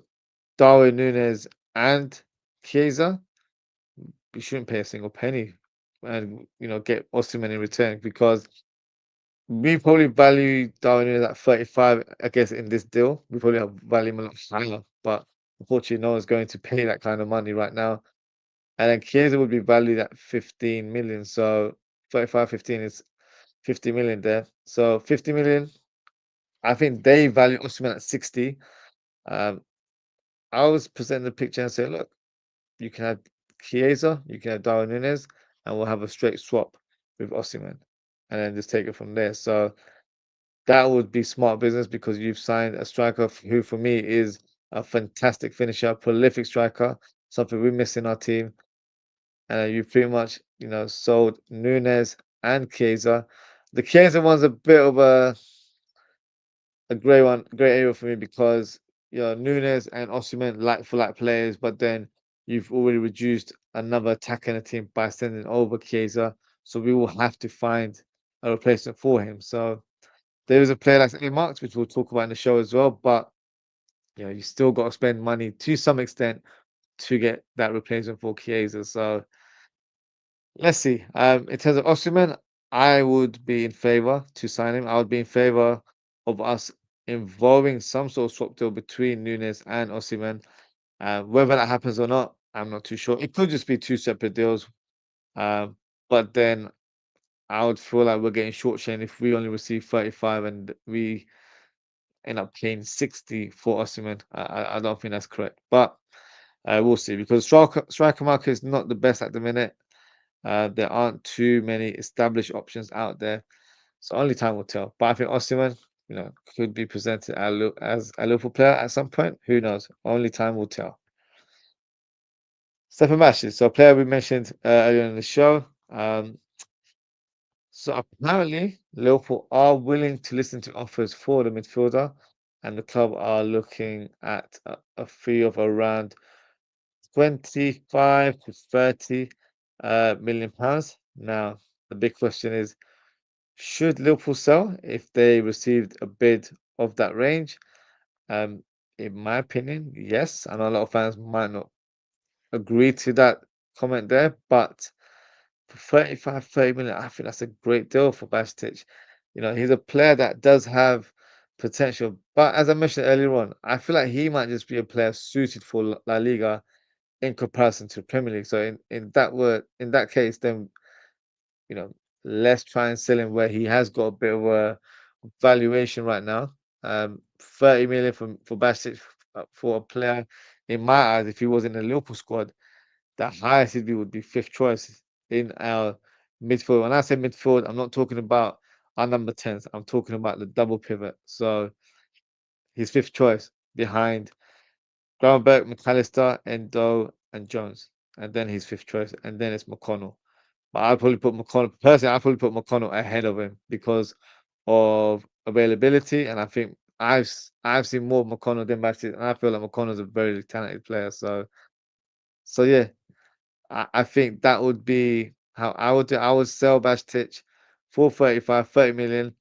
Darwin Nunez and Chiesa, we shouldn't pay a single penny and get Osimhen in return because we probably value Darwin Nunez at 35, I guess, in this deal. We probably have value him a lot higher, but unfortunately, no one's going to pay that kind of money right now. And then Chiesa would be valued at 15 million. So 35, 15 is 50 million there. So 50 million, I think they value Osimhen at 60. Um, I was presenting the picture and say, look, you can have Chiesa, you can have Darwin Nunez, and we'll have a straight swap with Osimhen, and then just take it from there. So that would be smart business because you've signed a striker who, for me, is a fantastic finisher, prolific striker, something we miss in our team. And you pretty much, sold Nunez and Chiesa. The Chiesa one's a bit of a grey area for me because Nunez and Osimhen like for like players, but then you've already reduced another attacker in the team by sending over Chiesa, so we will have to find a replacement for him. So there is a player like earmarked, which we'll talk about in the show as well, but you still got to spend money to some extent to get that replacement for Chiesa. So let's see. In terms of Osimhen, I would be in favor to sign him. I would be in favor of us involving some sort of swap deal between Nunez and Osimhen. Whether that happens or not, I'm not too sure. It could just be two separate deals. But then I would feel like we're getting shortchanged if we only receive 35 and we end up paying 60 for Osimhen. I don't think that's correct. But we'll see because striker market is not the best at the minute. There aren't too many established options out there, so only time will tell. But I think Osimhen, could be presented as a Liverpool player at some point. Who knows? Only time will tell. Stefan Bajcetic, so a player we mentioned earlier in the show. So apparently, Liverpool are willing to listen to offers for the midfielder, and the club are looking at a fee of around 25 to 30 million pounds. Now, the big question is, should Liverpool sell if they received a bid of that range? In my opinion, yes. I know a lot of fans might not agree to that comment there, but for 35, 30 million, I think that's a great deal for Bajcetic. He's a player that does have potential, but as I mentioned earlier on, I feel like he might just be a player suited for La Liga in comparison to the Premier League. So in that case, then you know, let's try and sell him where he has got a bit of a valuation right now. 30 million for Bajcetic for a player in my eyes, if he was in the Liverpool squad, the highest he'd be would be fifth choice in our midfield. When I say midfield, I'm not talking about our number 10s. I'm talking about the double pivot. So he's fifth choice behind Gravenberch, McAllister, Endo, and Jones. And then he's fifth choice. And then it's McConnell. But I'd probably put McConnell, personally, I'd probably put McConnell ahead of him because of availability. And I think I've seen more of McConnell than Bajcetic, and I feel like McConnell's a very talented player. So yeah, I think that would be how I would do. I would sell Bajcetic for 35, 30 million,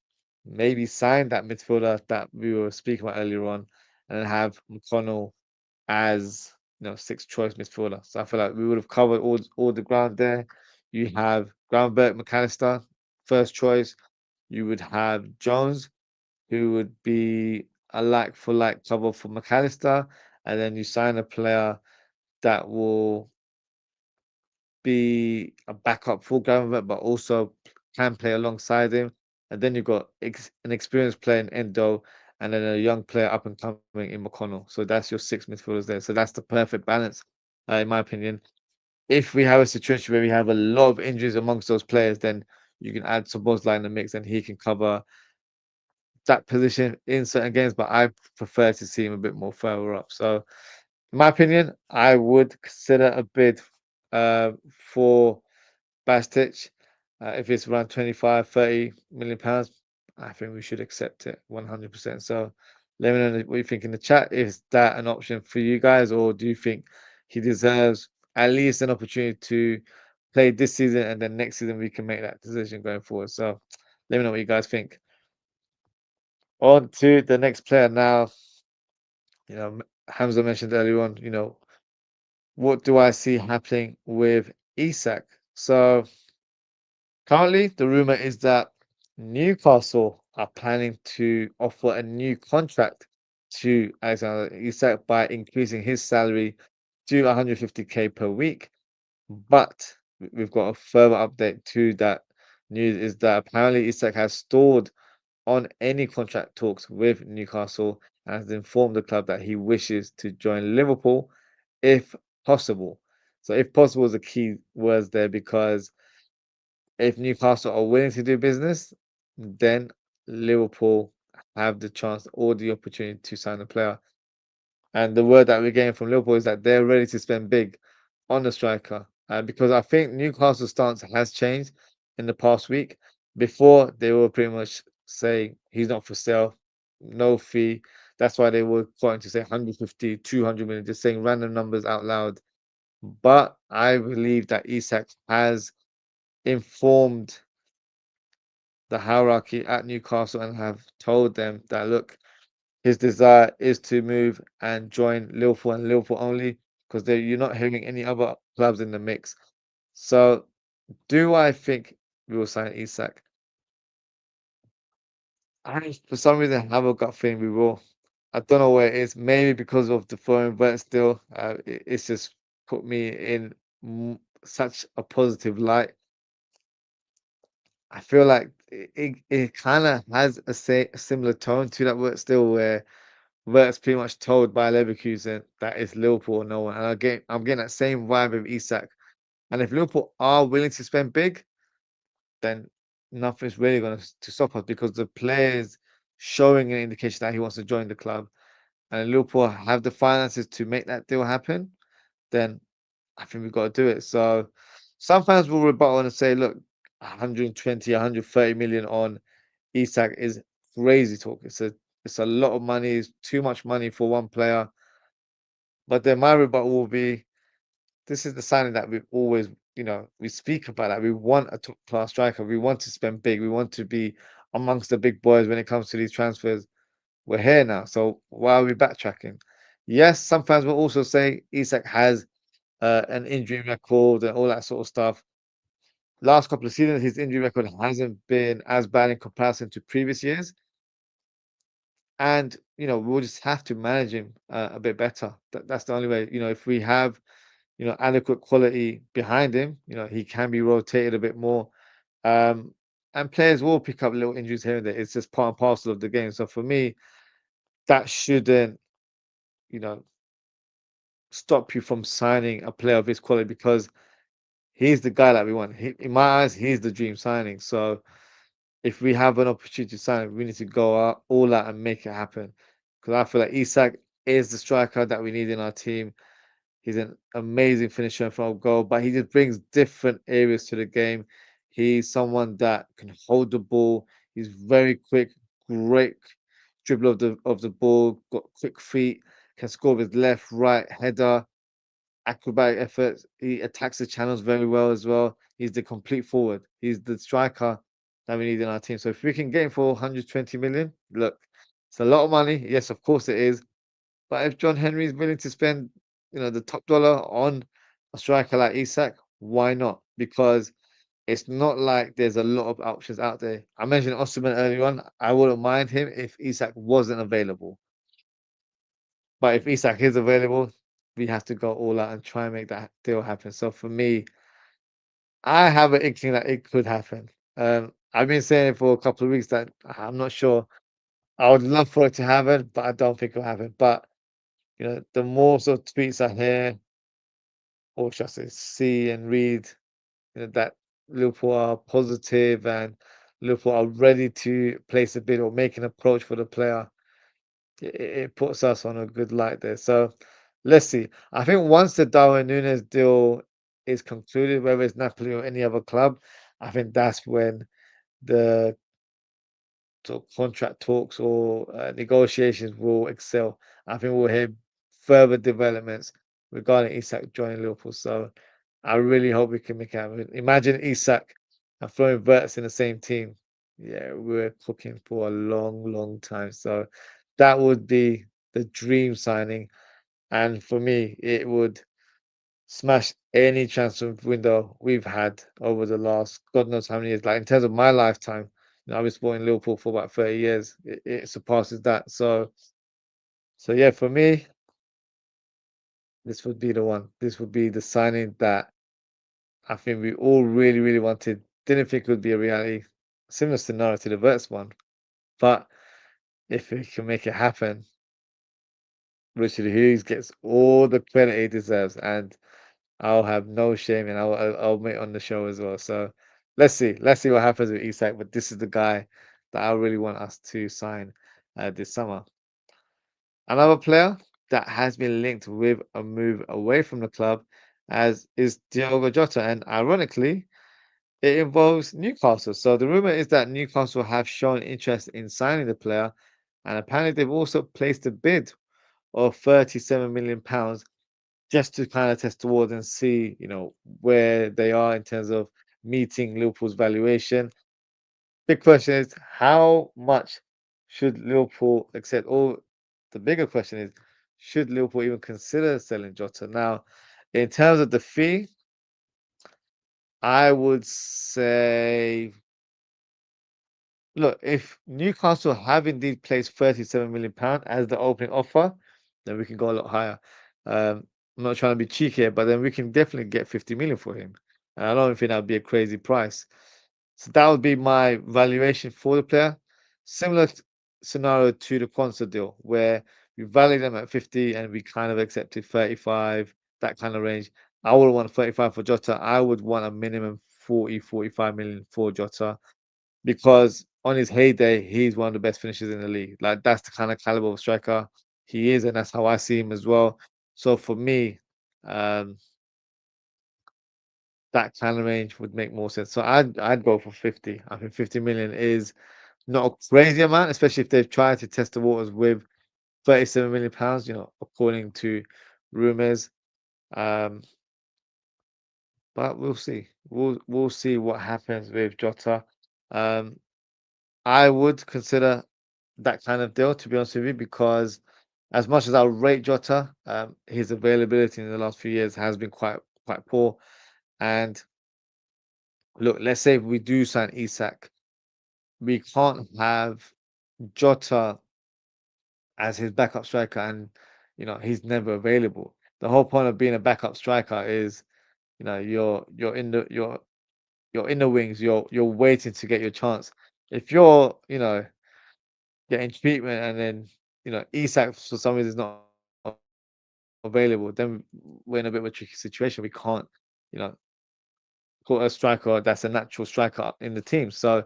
maybe sign that midfielder that we were speaking about earlier on, and then have McConnell as sixth choice midfielder. So I feel like we would have covered all the ground there. You have Gravenberch, McAllister, first choice. You would have Jones, who would be a like for like cover for McAllister, and then you sign a player that will be a backup for Gravenberch, but also can play alongside him. And then you've got an experienced player in Endo, and then a young player up and coming in McConnell. So that's your six midfielders there. So that's the perfect balance, in my opinion. If we have a situation where we have a lot of injuries amongst those players, then you can add Szoboszlai in the mix, and he can cover that position in certain games. But I prefer to see him a bit more further up. So, in my opinion, I would consider a bid for Bajcetic. If it's around 25, 30 million pounds, I think we should accept it 100%. So let me know what you think in the chat. Is that an option for you guys, or do you think he deserves at least an opportunity to play this season, and then next season we can make that decision going forward? So let me know what you guys think. On to the next player now. Hamza mentioned earlier on, what do I see happening with Isak? So currently, the rumor is that Newcastle are planning to offer a new contract to Alexander Isak by increasing his salary to 150k per week. But we've got a further update to that news is that apparently Isak has stalled on any contract talks with Newcastle and has informed the club that he wishes to join Liverpool if possible. So if possible is the key words there because if Newcastle are willing to do business, then Liverpool have the chance or the opportunity to sign a player. And the word that we're getting from Liverpool is that they're ready to spend big on the striker. Because I think Newcastle's stance has changed in the past week. Before, they were pretty much saying he's not for sale, no fee. That's why they were quoting to say 150, 200 million, just saying random numbers out loud. But I believe that Isak has informed the hierarchy at Newcastle and have told them that look, his desire is to move and join Liverpool and Liverpool only because you're not hearing any other clubs in the mix. So, do I think we will sign Isak? For some reason, have a gut feeling we will. I don't know where it is. Maybe because of the foreign, but still, it's just put me in such a positive light. I feel like it kind of has a similar tone to that work still, where it's pretty much told by Leverkusen that it's Liverpool or no one. And I'm getting that same vibe with Isak. And if Liverpool are willing to spend big, then nothing's really going to stop us because the players showing an indication that he wants to join the club and Liverpool have the finances to make that deal happen, then I think we've got to do it. So some fans will rebuttal and say, look, 120, 130 million on Isak is crazy talk. It's a lot of money, it's too much money for one player. But then my rebuttal will be this is the signing that we've always, we speak about that. We want a top class striker. We want to spend big. We want to be amongst the big boys when it comes to these transfers. We're here now. So why are we backtracking? Yes, some fans will also say Isak has an injury record and all that sort of stuff. Last couple of seasons, his injury record hasn't been as bad in comparison to previous years. And, we'll just have to manage him a bit better. That's the only way. If we have adequate quality behind him. He can be rotated a bit more. Um, and players will pick up little injuries here and there. It's just part and parcel of the game. So for me, that shouldn't, you know, stop you from signing a player of his quality because he's the guy that we want. In my eyes, he's the dream signing. So if we have an opportunity to sign him, we need to go out all out and make it happen. Because I feel like Isak is the striker that we need in our team. He's an amazing finisher in front of goal, but he just brings different areas to the game. He's someone that can hold the ball. He's very quick, great dribble of the ball, got quick feet, can score with left, right, header, acrobatic efforts. He attacks the channels very well as well. He's the complete forward. He's the striker that we need in our team. So if we can get him for 120 million, look, it's a lot of money. Yes, of course it is. But if John Henry is willing to spend, the top dollar on a striker like Isak, why not? Because it's not like there's a lot of options out there. I mentioned Osimhen earlier on. I wouldn't mind him if Isak wasn't available. But if Isak is available, we have to go all out and try and make that deal happen. So for me, I have an inkling that it could happen. I've been saying it for a couple of weeks that I'm not sure. I would love for it to happen, but I don't think it'll happen. But the more sort of tweets I hear, or should I say, see and read, that Liverpool are positive and Liverpool are ready to place a bid or make an approach for the player. It puts us on a good light there. So let's see. I think once the Darwin Nunez deal is concluded, whether it's Napoli or any other club, I think that's when the sort of contract talks or negotiations will excel. I think we'll hear further developments regarding Isak joining Liverpool. So I really hope we can make it happen. Imagine Isak and Florian Wirtz in the same team. Yeah, we're cooking for a long, long time. So that would be the dream signing. And for me, it would smash any transfer window we've had over the last God knows how many years. Like in terms of my lifetime, I've been supporting Liverpool for about 30 years. It surpasses that. So yeah, for me, this would be the one. This would be the signing that I think we all really, really wanted. Didn't think it would be a reality. Similar scenario to the Verts one. But if we can make it happen, Richard Hughes gets all the credit he deserves. And I'll have no shame and I'll make on the show as well. So let's see what happens with Isak. But this is the guy that I really want us to sign this summer. Another player that has been linked with a move away from the club as is Diogo Jota, and ironically, it involves Newcastle. So the rumor is that Newcastle have shown interest in signing the player, and apparently they've also placed a bid of £37 million just to kind of test the waters and see, where they are in terms of meeting Liverpool's valuation. Big question is how much should Liverpool accept? Or the bigger question is, should Liverpool even consider selling Jota? Now, in terms of the fee, I would say, look, if Newcastle have indeed placed £37 million as the opening offer, then we can go a lot higher. I'm not trying to be cheeky here, but then we can definitely get 50 million for him. And I don't think that would be a crazy price. So that would be my valuation for the player. Similar scenario to the Quanza deal, where we valued them at 50 and we kind of accepted 35, that kind of range. I would want 35 for Jota. I would want a minimum 40, 45 million for Jota because on his heyday, he's one of the best finishers in the league. Like that's the kind of caliber of striker he is, and that's how I see him as well. So for me, um, that kind of range would make more sense. So I'd go for 50. I think 50 million is not a crazy amount, especially if they've tried to test the waters with 37 million pounds, according to rumors. Um, but we'll see. We'll see what happens with Jota. Um, I would consider that kind of deal, to be honest with you, because as much as I rate Jota, his availability in the last few years has been quite poor. And look, let's say if we do sign Isak, we can't have Jota as his backup striker, and he's never available. The whole point of being a backup striker is, you're in you're in the wings, you're waiting to get your chance. If you're, getting treatment and then, Isak for some reason is not available, then we're in a bit of a tricky situation. We can't, you know, put a striker that's a natural striker in the team. So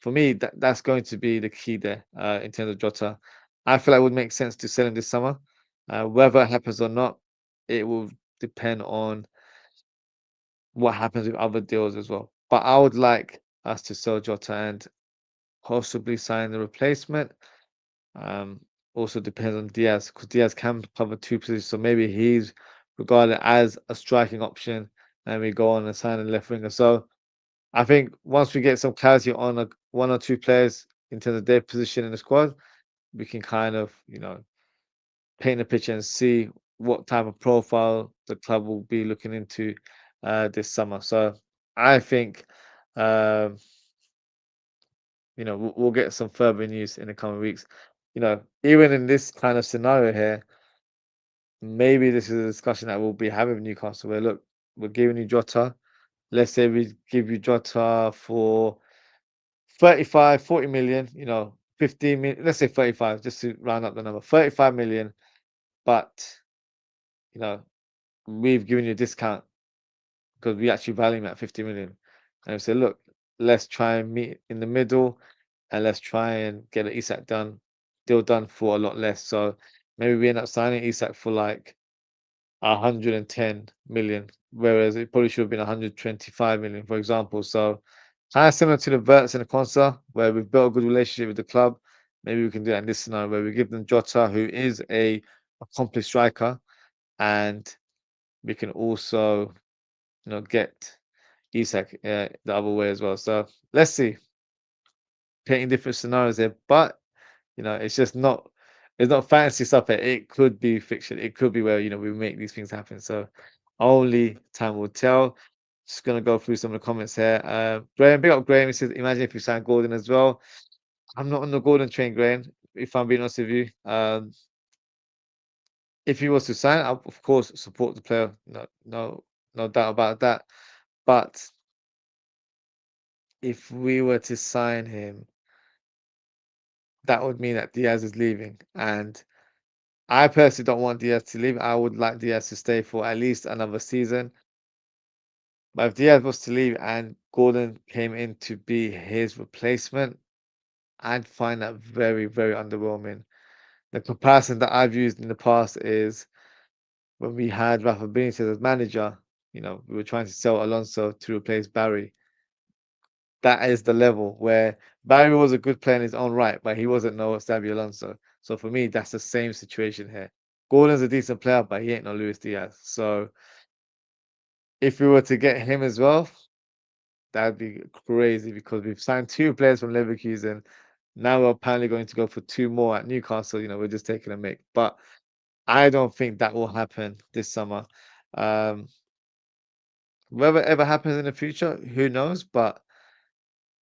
for me, that's going to be the key there in terms of Jota. I feel like it would make sense to sell him this summer. Whether it happens or not, it will depend on what happens with other deals as well. But I would like us to sell Jota and possibly sign the replacement. Um, Also depends on Diaz because Diaz can cover two positions, so maybe he's regarded as a striking option, and we go on and sign a left winger. So I think once we get some clarity on one or two players in terms of their position in the squad, we can kind of paint a picture and see what type of profile the club will be looking into this summer. So I think um, we'll get some further news in the coming weeks. Even in this kind of scenario here, maybe this is a discussion that we'll be having with Newcastle where, look, we're giving you Jota. Let's say we give you Jota for 35, 40 million, 15 million, let's say 35, just to round up the number, 35 million. But, you know, we've given you a discount because we actually value him at 50 million. And we say, look, let's try and meet in the middle and let's try and get an Isak deal done for a lot less. So maybe we end up signing Isak for like 110 million, whereas it probably should have been 125 million, for example. So kind of similar to the Verts and the Consa, where we've built a good relationship with the club. Maybe we can do that in this scenario where we give them Jota, who is a accomplished striker, and we can also, get Isak the other way as well. So let's see, painting different scenarios there, but it's not fantasy stuff. It could be fiction. It could be where we make these things happen. So only time will tell. Just gonna go through some of the comments here. Graham, big up Graham. He says, "Imagine if you signed Gordon as well." I'm not on the Gordon train, Graham. If I'm being honest with you, if he was to sign, I of course support the player. No, no, no doubt about that. But if we were to sign him, that would mean that Diaz is leaving, and I personally don't want Diaz to leave. I would like Diaz to stay for at least another season. But if Diaz was to leave and Gordon came in to be his replacement, I'd find that very, very underwhelming. The comparison that I've used in the past is when we had Rafa Benitez as manager, we were trying to sell Alonso to replace Barry. That is the level where Barry was a good player in his own right, but he wasn't no Xabi Alonso. So for me, that's the same situation here. Gordon's a decent player, but he ain't no Luis Diaz. So if we were to get him as well, that'd be crazy because we've signed two players from Leverkusen. Now we're apparently going to go for two more at Newcastle. We're just taking a mick. But I don't think that will happen this summer. Um, Whether it ever happens in the future, who knows? But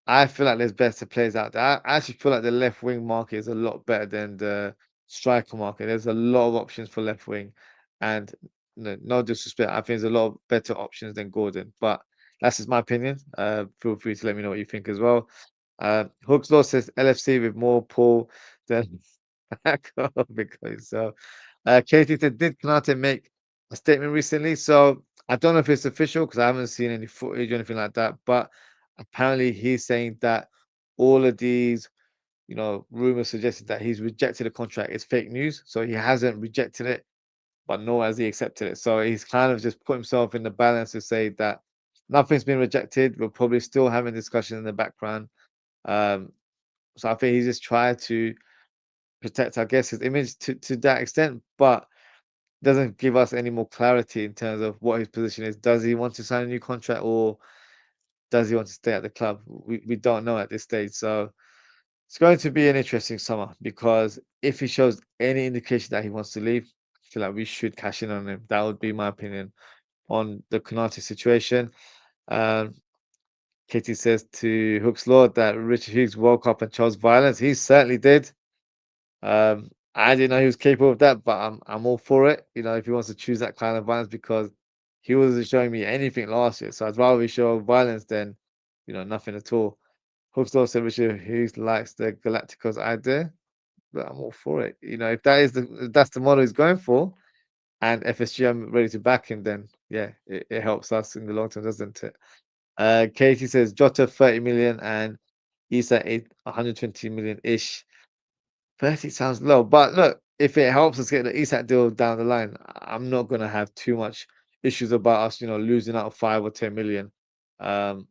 I feel like there's better players out there. I actually feel like the left wing market is a lot better than the striker market. There's a lot of options for left wing, and no disrespect, I think there's a lot of better options than Gordon. But that's just my opinion. Feel free to let me know what you think as well. Hooks Law says LFC with more pull than because so. Katie said, did Konate make a statement recently? So I don't know if it's official because I haven't seen any footage or anything like that. But apparently he's saying that all of these, rumors suggested that he's rejected the contract. It's fake news. So he hasn't rejected it, but nor has he accepted it. So he's kind of just put himself in the balance to say that nothing's been rejected. We're probably still having discussion in the background. Um, so I think he's just tried to protect, I guess, his image to that extent, but doesn't give us any more clarity in terms of what his position is. Does he want to sign a new contract or does he want to stay at the club? We don't know at this stage. So it's going to be an interesting summer because if he shows any indication that he wants to leave, I feel like we should cash in on him. That would be my opinion on the Konate situation. Um, Kitty says to Hook's Lord that Richard Hughes woke up and chose violence. He certainly did. I didn't know he was capable of that, but I'm all for it. If he wants to choose that kind of violence because he wasn't showing me anything last year. So I'd rather he show violence than, nothing at all. Hookstall said Richard Hughes likes the Galacticos idea, but I'm all for it. If if that's the model he's going for, and FSG I'm ready to back him, then yeah, it helps us in the long term, doesn't it? Katie says Jota 30 million and Isak 120 million ish. 30 sounds low, but look, if it helps us get the Isak deal down the line, I'm not gonna have too much issues about us, losing out 5 or 10 million. Um,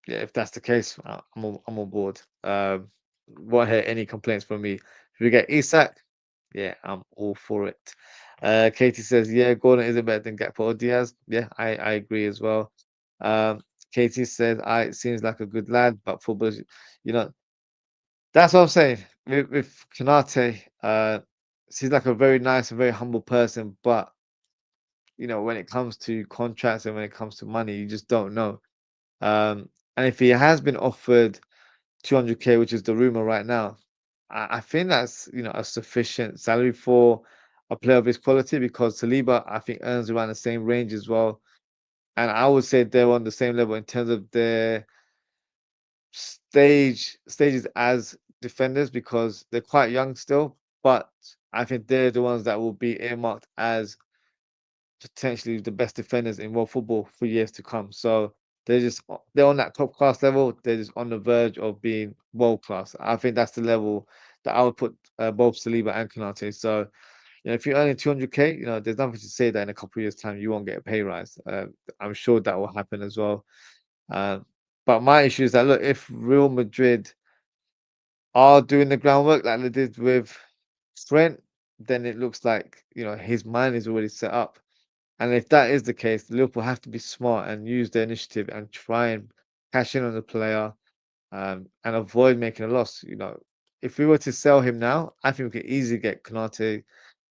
yeah, if that's the case, I'm on board. Won't hear any complaints from me. If we get Isak, yeah, I'm all for it. Katie says, yeah, Gordon isn't better than Gakpo or Diaz. Yeah, I agree as well. Um, Katie says, it seems like a good lad, but football, you know, that's what I'm saying with Konate. Seems like a very nice and very humble person, but when it comes to contracts and when it comes to money, you just don't know. And if he has been offered 200k, which is the rumor right now, I think that's a sufficient salary for a player of his quality because Saliba I think earns around the same range as well, and I would say they're on the same level in terms of their stages as defenders because they're quite young still, but I think they're the ones that will be earmarked as potentially the best defenders in world football for years to come. So they're on that top class level. They're just on the verge of being world class. I think that's the level that I would put both Saliba and Konate. So if you're earning 200k, there's nothing to say that in a couple of years' time you won't get a pay rise. I'm sure that will happen as well. Uh, but my issue is that look, if Real Madrid are doing the groundwork like they did with Trent, then it looks like his mind is already set up. And if that is the case, Liverpool have to be smart and use their initiative and try and cash in on the player and avoid making a loss. If we were to sell him now, I think we could easily get Konate,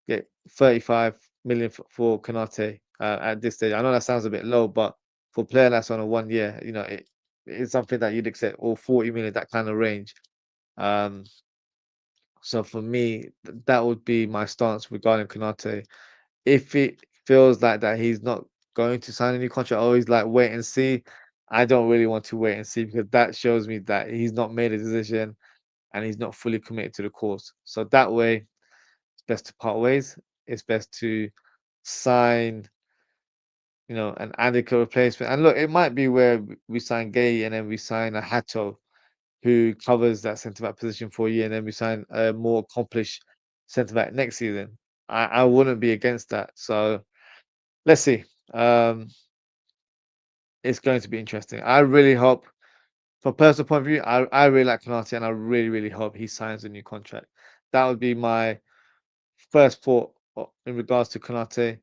get 35 million for Konate at this stage. I know that sounds a bit low, but for a player that's on a 1 year, it's something that you'd accept, or 40 million, that kind of range. Um, so for me, that would be my stance regarding Konate. If it feels like that he's not going to sign a new contract, or he's like wait and see, I don't really want to wait and see because that shows me that he's not made a decision and he's not fully committed to the course. So that way, it's best to part ways. It's best to sign, an adequate replacement. And look, it might be where we sign Gay and then we sign a Hato who covers that centre back position for a year, and then we sign a more accomplished centre back next season. I wouldn't be against that. So let's see. Um, it's going to be interesting. I really hope, from a personal point of view, I really like Konate, and I really, really hope he signs a new contract. That would be my first thought in regards to Konate.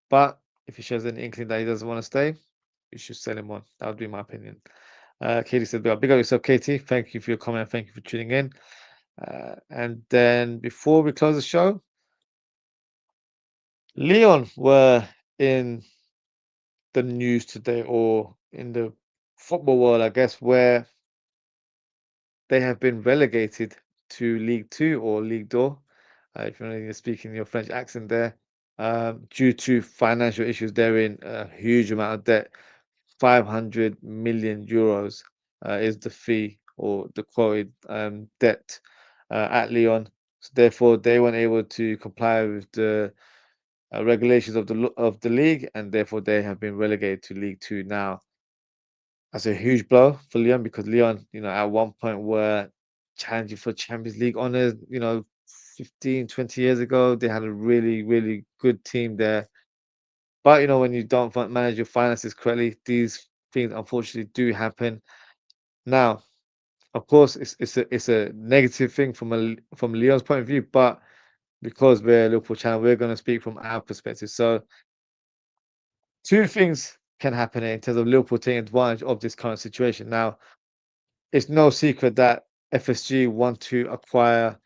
But if he shows any inkling that he doesn't want to stay, you should sell him on. That would be my opinion. Katie said, "Big up yourself, Katie. Thank you for your comment. Thank you for tuning in." And then before we close the show, Lyon were in the news today, or in the football world, I guess, where they have been relegated to League Two or League Two, if you're speaking your French accent there, due to financial issues. They're in a huge amount of debt. 500 million euros is the fee or the quoted debt at Lyon. So therefore, they weren't able to comply with the regulations of the league, and therefore they have been relegated to League Two now. That's a huge blow for Lyon because Lyon, at one point were challenging for Champions League honors, 15, 20 years ago. They had a really, really good team there. But, when you don't manage your finances correctly, these things unfortunately do happen. Now, of course, it's a negative thing from Lyon's point of view, but because we're a Liverpool channel, we're going to speak from our perspective. So, two things can happen in terms of Liverpool taking advantage of this current situation. Now, it's no secret that FSG want to acquire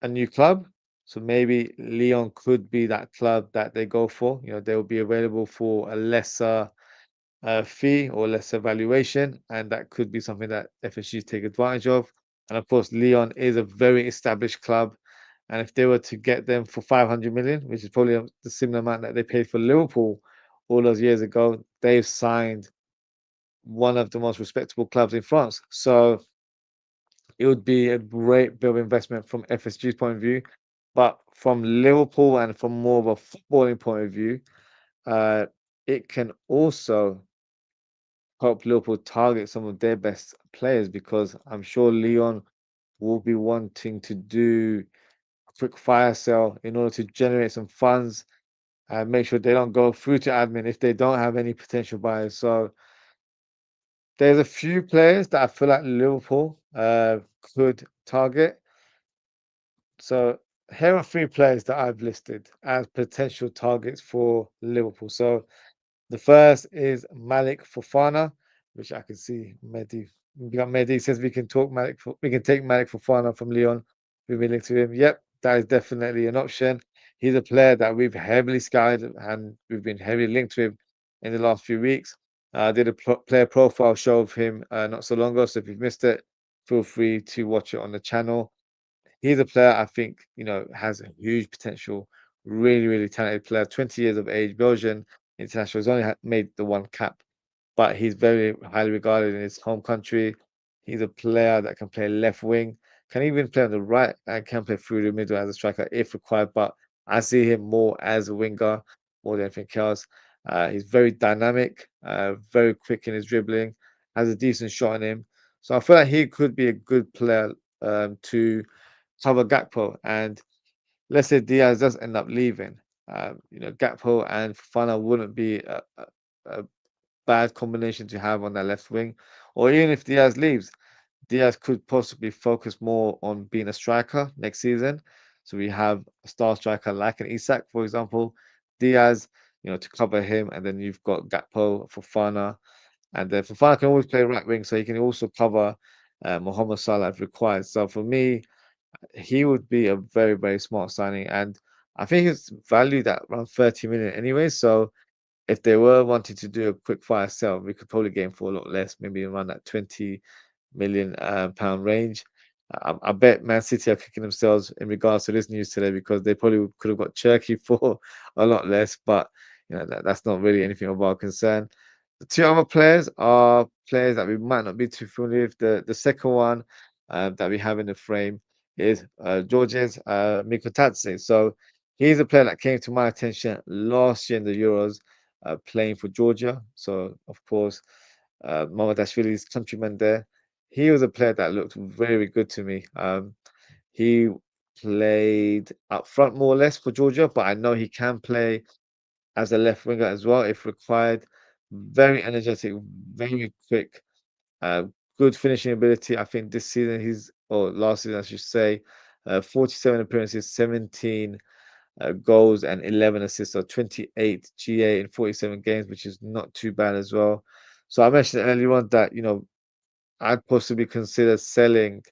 a new club. So maybe Lyon could be that club that they go for. They will be available for a lesser fee or lesser valuation, and that could be something that FSG take advantage of. And of course, Lyon is a very established club. And if they were to get them for 500 million, which is probably the similar amount that they paid for Liverpool all those years ago, they've signed one of the most respectable clubs in France. So it would be a great bit of investment from FSG's point of view. But from Liverpool and from more of a footballing point of view, uh, it can also help Liverpool target some of their best players because I'm sure Lyon will be wanting to do a quick fire sale in order to generate some funds and make sure they don't go through to admin if they don't have any potential buyers. So there's a few players that I feel like Liverpool could target. So here are three players that I've listed as potential targets for Liverpool. So the first is Malick Fofana, which I can see Mehdi. We got Mehdi says we can take Malick Fofana from Lyon. We've been linked to him. Yep, that is definitely an option. He's a player that we've heavily scouted and we've been heavily linked to him in the last few weeks. I did a player profile show of him not so long ago. So if you've missed it, feel free to watch it on the channel. He's a player I think, has a huge potential. Really, really talented player. 20 years of age, Belgian international. He's only made the one cap, but he's very highly regarded in his home country. He's a player that can play left wing, can even play on the right, and can play through the middle as a striker if required. But I see him more as a winger more than anything else. He's very dynamic, very quick in his dribbling, has a decent shot on him. So I feel like he could be a good player to cover Gakpo. And let's say Diaz does end up leaving, Gakpo and Fofana wouldn't be a bad combination to have on that left wing. Or even if Diaz leaves, Diaz could possibly focus more on being a striker next season. So we have a star striker like an Isak, for example, Diaz, to cover him, and then you've got Gakpo, Fofana, and then Fofana can always play right wing, so he can also cover Mohamed Salah if required. So for me, he would be a very, very smart signing. And I think it's valued at around 30 million anyway. So if they were wanting to do a quick fire sell, we could probably get him for a lot less, maybe around that 20 million pound range. I bet Man City are kicking themselves in regards to this news today because they probably could have got Cherky for a lot less, but that's not really anything of our concern. The two other players are players that we might not be too familiar with. The second one that we have in the frame is Georgia's Mikautadze. So he's a player that came to my attention last year in the Euros, playing for Georgia. So of course, Mamadashvili's countryman there. He was a player that looked very good to me. He played up front more or less for Georgia, but I know he can play as a left winger as well if required. Very energetic, very quick, uh, good finishing ability. I think this season or last season, I should say, 47 appearances, 17 goals and 11 assists, so 28 GA in 47 games, which is not too bad as well. So I mentioned earlier on that, I'd possibly consider selling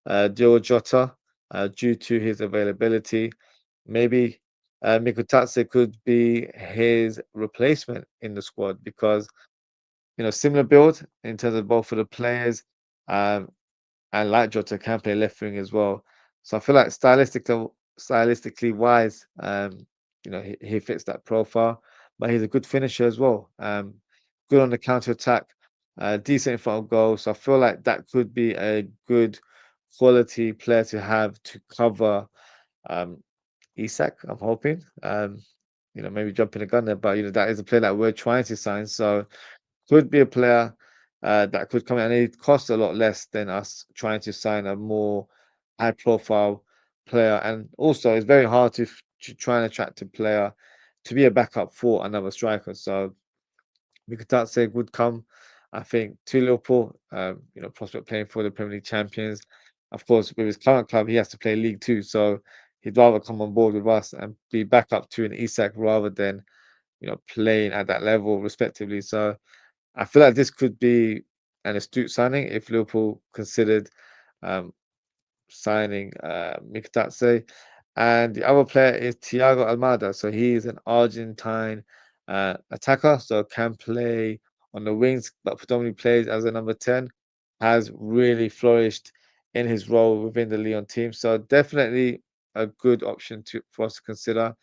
Diogo Jota due to his availability. Maybe Mikautadze could be his replacement in the squad because, similar build in terms of both of the players. Um, and like Jota can play left wing as well. So I feel like stylistically wise, he fits that profile, but he's a good finisher as well. Good on the counter attack, decent in front of goal. So I feel like that could be a good quality player to have to cover um, Isak. I'm hoping. Maybe jumping the gun there, but that is a player that we're trying to sign. So could be a player that could come in, and it costs a lot less than us trying to sign a more high-profile player. And also, it's very hard to try and attract a player to be a backup for another striker. So Mikautadze would come, I think, to Liverpool. Prospect playing for the Premier League champions. Of course, with his current club, he has to play League Two, so he'd rather come on board with us and be backup to an Isak rather than playing at that level, respectively. So I feel like this could be an astute signing if Liverpool considered um, signing Mikautadze. And the other player is Thiago Almada. So he's an Argentine attacker, so can play on the wings, but predominantly plays as a number 10. Has really flourished in his role within the Lyon team. So definitely a good option for us to consider.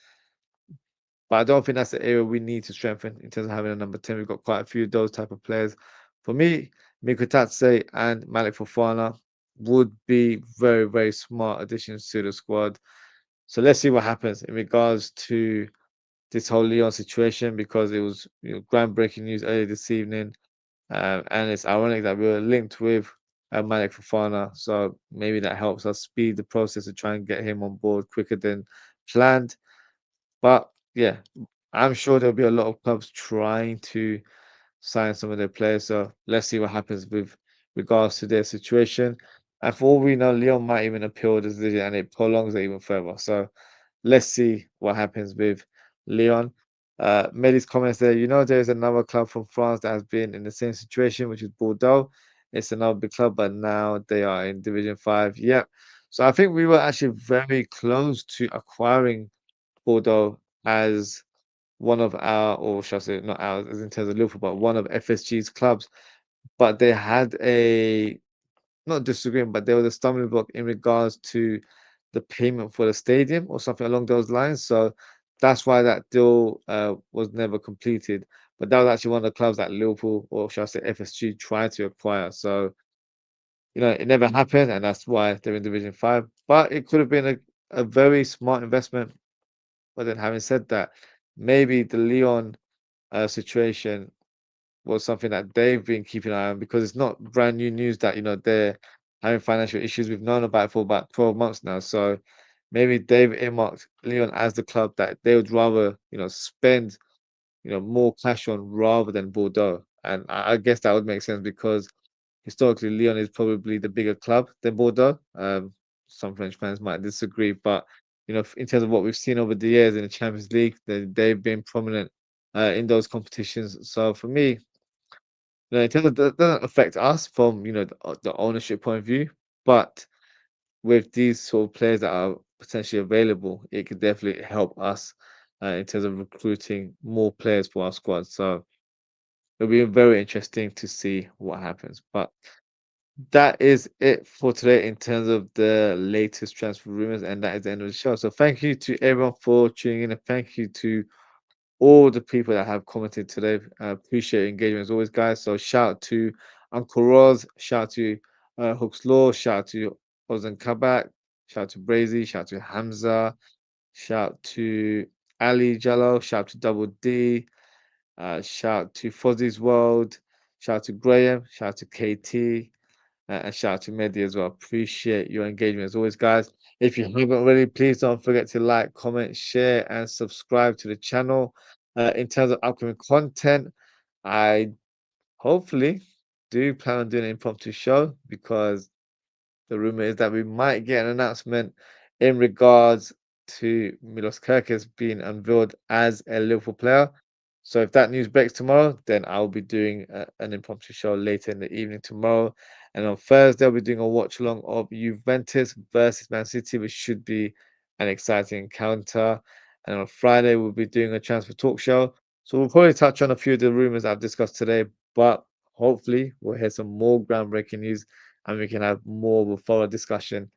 But I don't think that's the area we need to strengthen in terms of having a number 10. We've got quite a few of those type of players. For me, Mikautadze and Malick Fofana would be very, very smart additions to the squad. So let's see what happens in regards to this whole Lyon situation because it was groundbreaking news earlier this evening. And it's ironic that we were linked with Malick Fofana. So maybe that helps us speed the process of trying to get him on board quicker than planned. But yeah, I'm sure there'll be a lot of clubs trying to sign some of their players. So let's see what happens with regards to their situation. And for all we know, Lyon might even appeal the decision and it prolongs it even further. So let's see what happens with Lyon. Made his comments there. There's another club from France that has been in the same situation, which is Bordeaux. It's another big club, but now they are in Division 5. Yep. So I think we were actually very close to acquiring Bordeaux as one of our, or shall I say, not ours, as in terms of Liverpool, but one of FSG's clubs. But they had not disagreement, but there was a stumbling block in regards to the payment for the stadium or something along those lines. So that's why that deal was never completed. But that was actually one of the clubs that Liverpool, or shall I say, FSG, tried to acquire. So, it never happened, and that's why they're in Division 5. But it could have been a very smart investment. But then having said that, maybe the Lyon situation was something that they've been keeping an eye on because it's not brand new news that they're having financial issues. We've known about it for about 12 months now. So maybe they've earmarked Lyon as the club that they would rather spend more cash on rather than Bordeaux. And I guess that would make sense because historically Lyon is probably the bigger club than Bordeaux. Some French fans might disagree, but in terms of what we've seen over the years in the Champions League, they've been prominent in those competitions. So for me, in terms of that doesn't affect us from the ownership point of view, but with these sort of players that are potentially available, it could definitely help us in terms of recruiting more players for our squad. So it'll be very interesting to see what happens. But that is it for today in terms of the latest transfer rumors, and that is the end of the show. So thank you to everyone for tuning in, and thank you to all the people that have commented today. I appreciate your engagement as always, guys. So shout out to Uncle Roz, shout out to Hooks Law, shout out to Ozan Kabak, shout out to Brazy, shout out to Hamza, shout out to Ali Jallo, shout out to Double D, shout out to Fozzie's World, shout out to Graham, shout out to KT, and shout out to Mehdi as well. Appreciate your engagement as always, guys. If you haven't already, please don't forget to like, comment, share, and subscribe to the channel. In terms of upcoming content, I hopefully do plan on doing an impromptu show because the rumor is that we might get an announcement in regards to Milos Kerkez being unveiled as a Liverpool player. So if that news breaks tomorrow, then I'll be doing an impromptu show later in the evening tomorrow. And on Thursday, I'll be doing a watch along of Juventus versus Man City, which should be an exciting encounter. And on Friday, we'll be doing a transfer talk show. So we'll probably touch on a few of the rumors I've discussed today, but hopefully we'll hear some more groundbreaking news and we can have more of a thorough discussion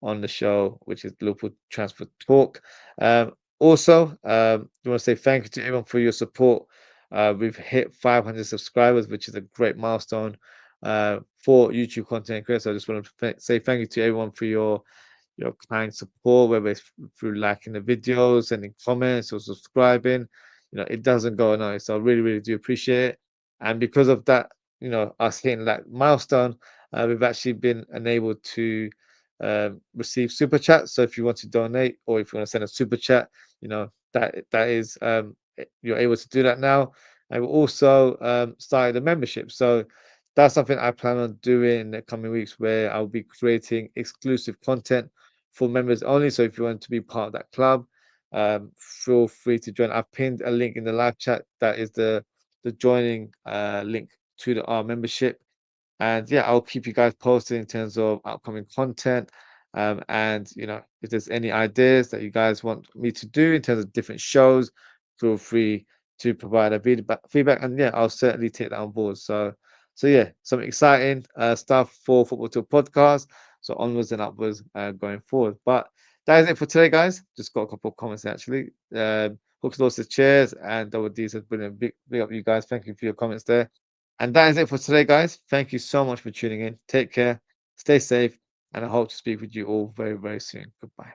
on the show, which is Liverpool Transfer Talk. Also, I want to say thank you to everyone for your support. We've hit 500 subscribers, which is a great milestone for YouTube content creators. So I just want to say thank you to everyone for your kind support, whether it's through liking the videos, sending comments, or subscribing. It doesn't go unnoticed. So I really, really do appreciate it. And because of that, us hitting that milestone, we've actually been enabled to receive super chats. So if you want to donate or if you want to send a super chat, that is you're able to do that now. And we also started a membership. So that's something I plan on doing in the coming weeks where I'll be creating exclusive content for members only. So if you want to be part of that club, feel free to join. I've pinned a link in the live chat. That is the joining link to our membership. And yeah, I'll keep you guys posted in terms of upcoming content. And if there's any ideas that you guys want me to do in terms of different shows, feel free to provide a feedback. And yeah, I'll certainly take that on board. So yeah, some exciting stuff for Football Talk podcast. So onwards and upwards going forward. But that is it for today, guys. Just got a couple of comments actually. Hooks Law says cheers, and Double D says brilliant. Big up you guys. Thank you for your comments there. And that is it for today, guys. Thank you so much for tuning in. Take care, stay safe, and I hope to speak with you all very, very soon. Goodbye.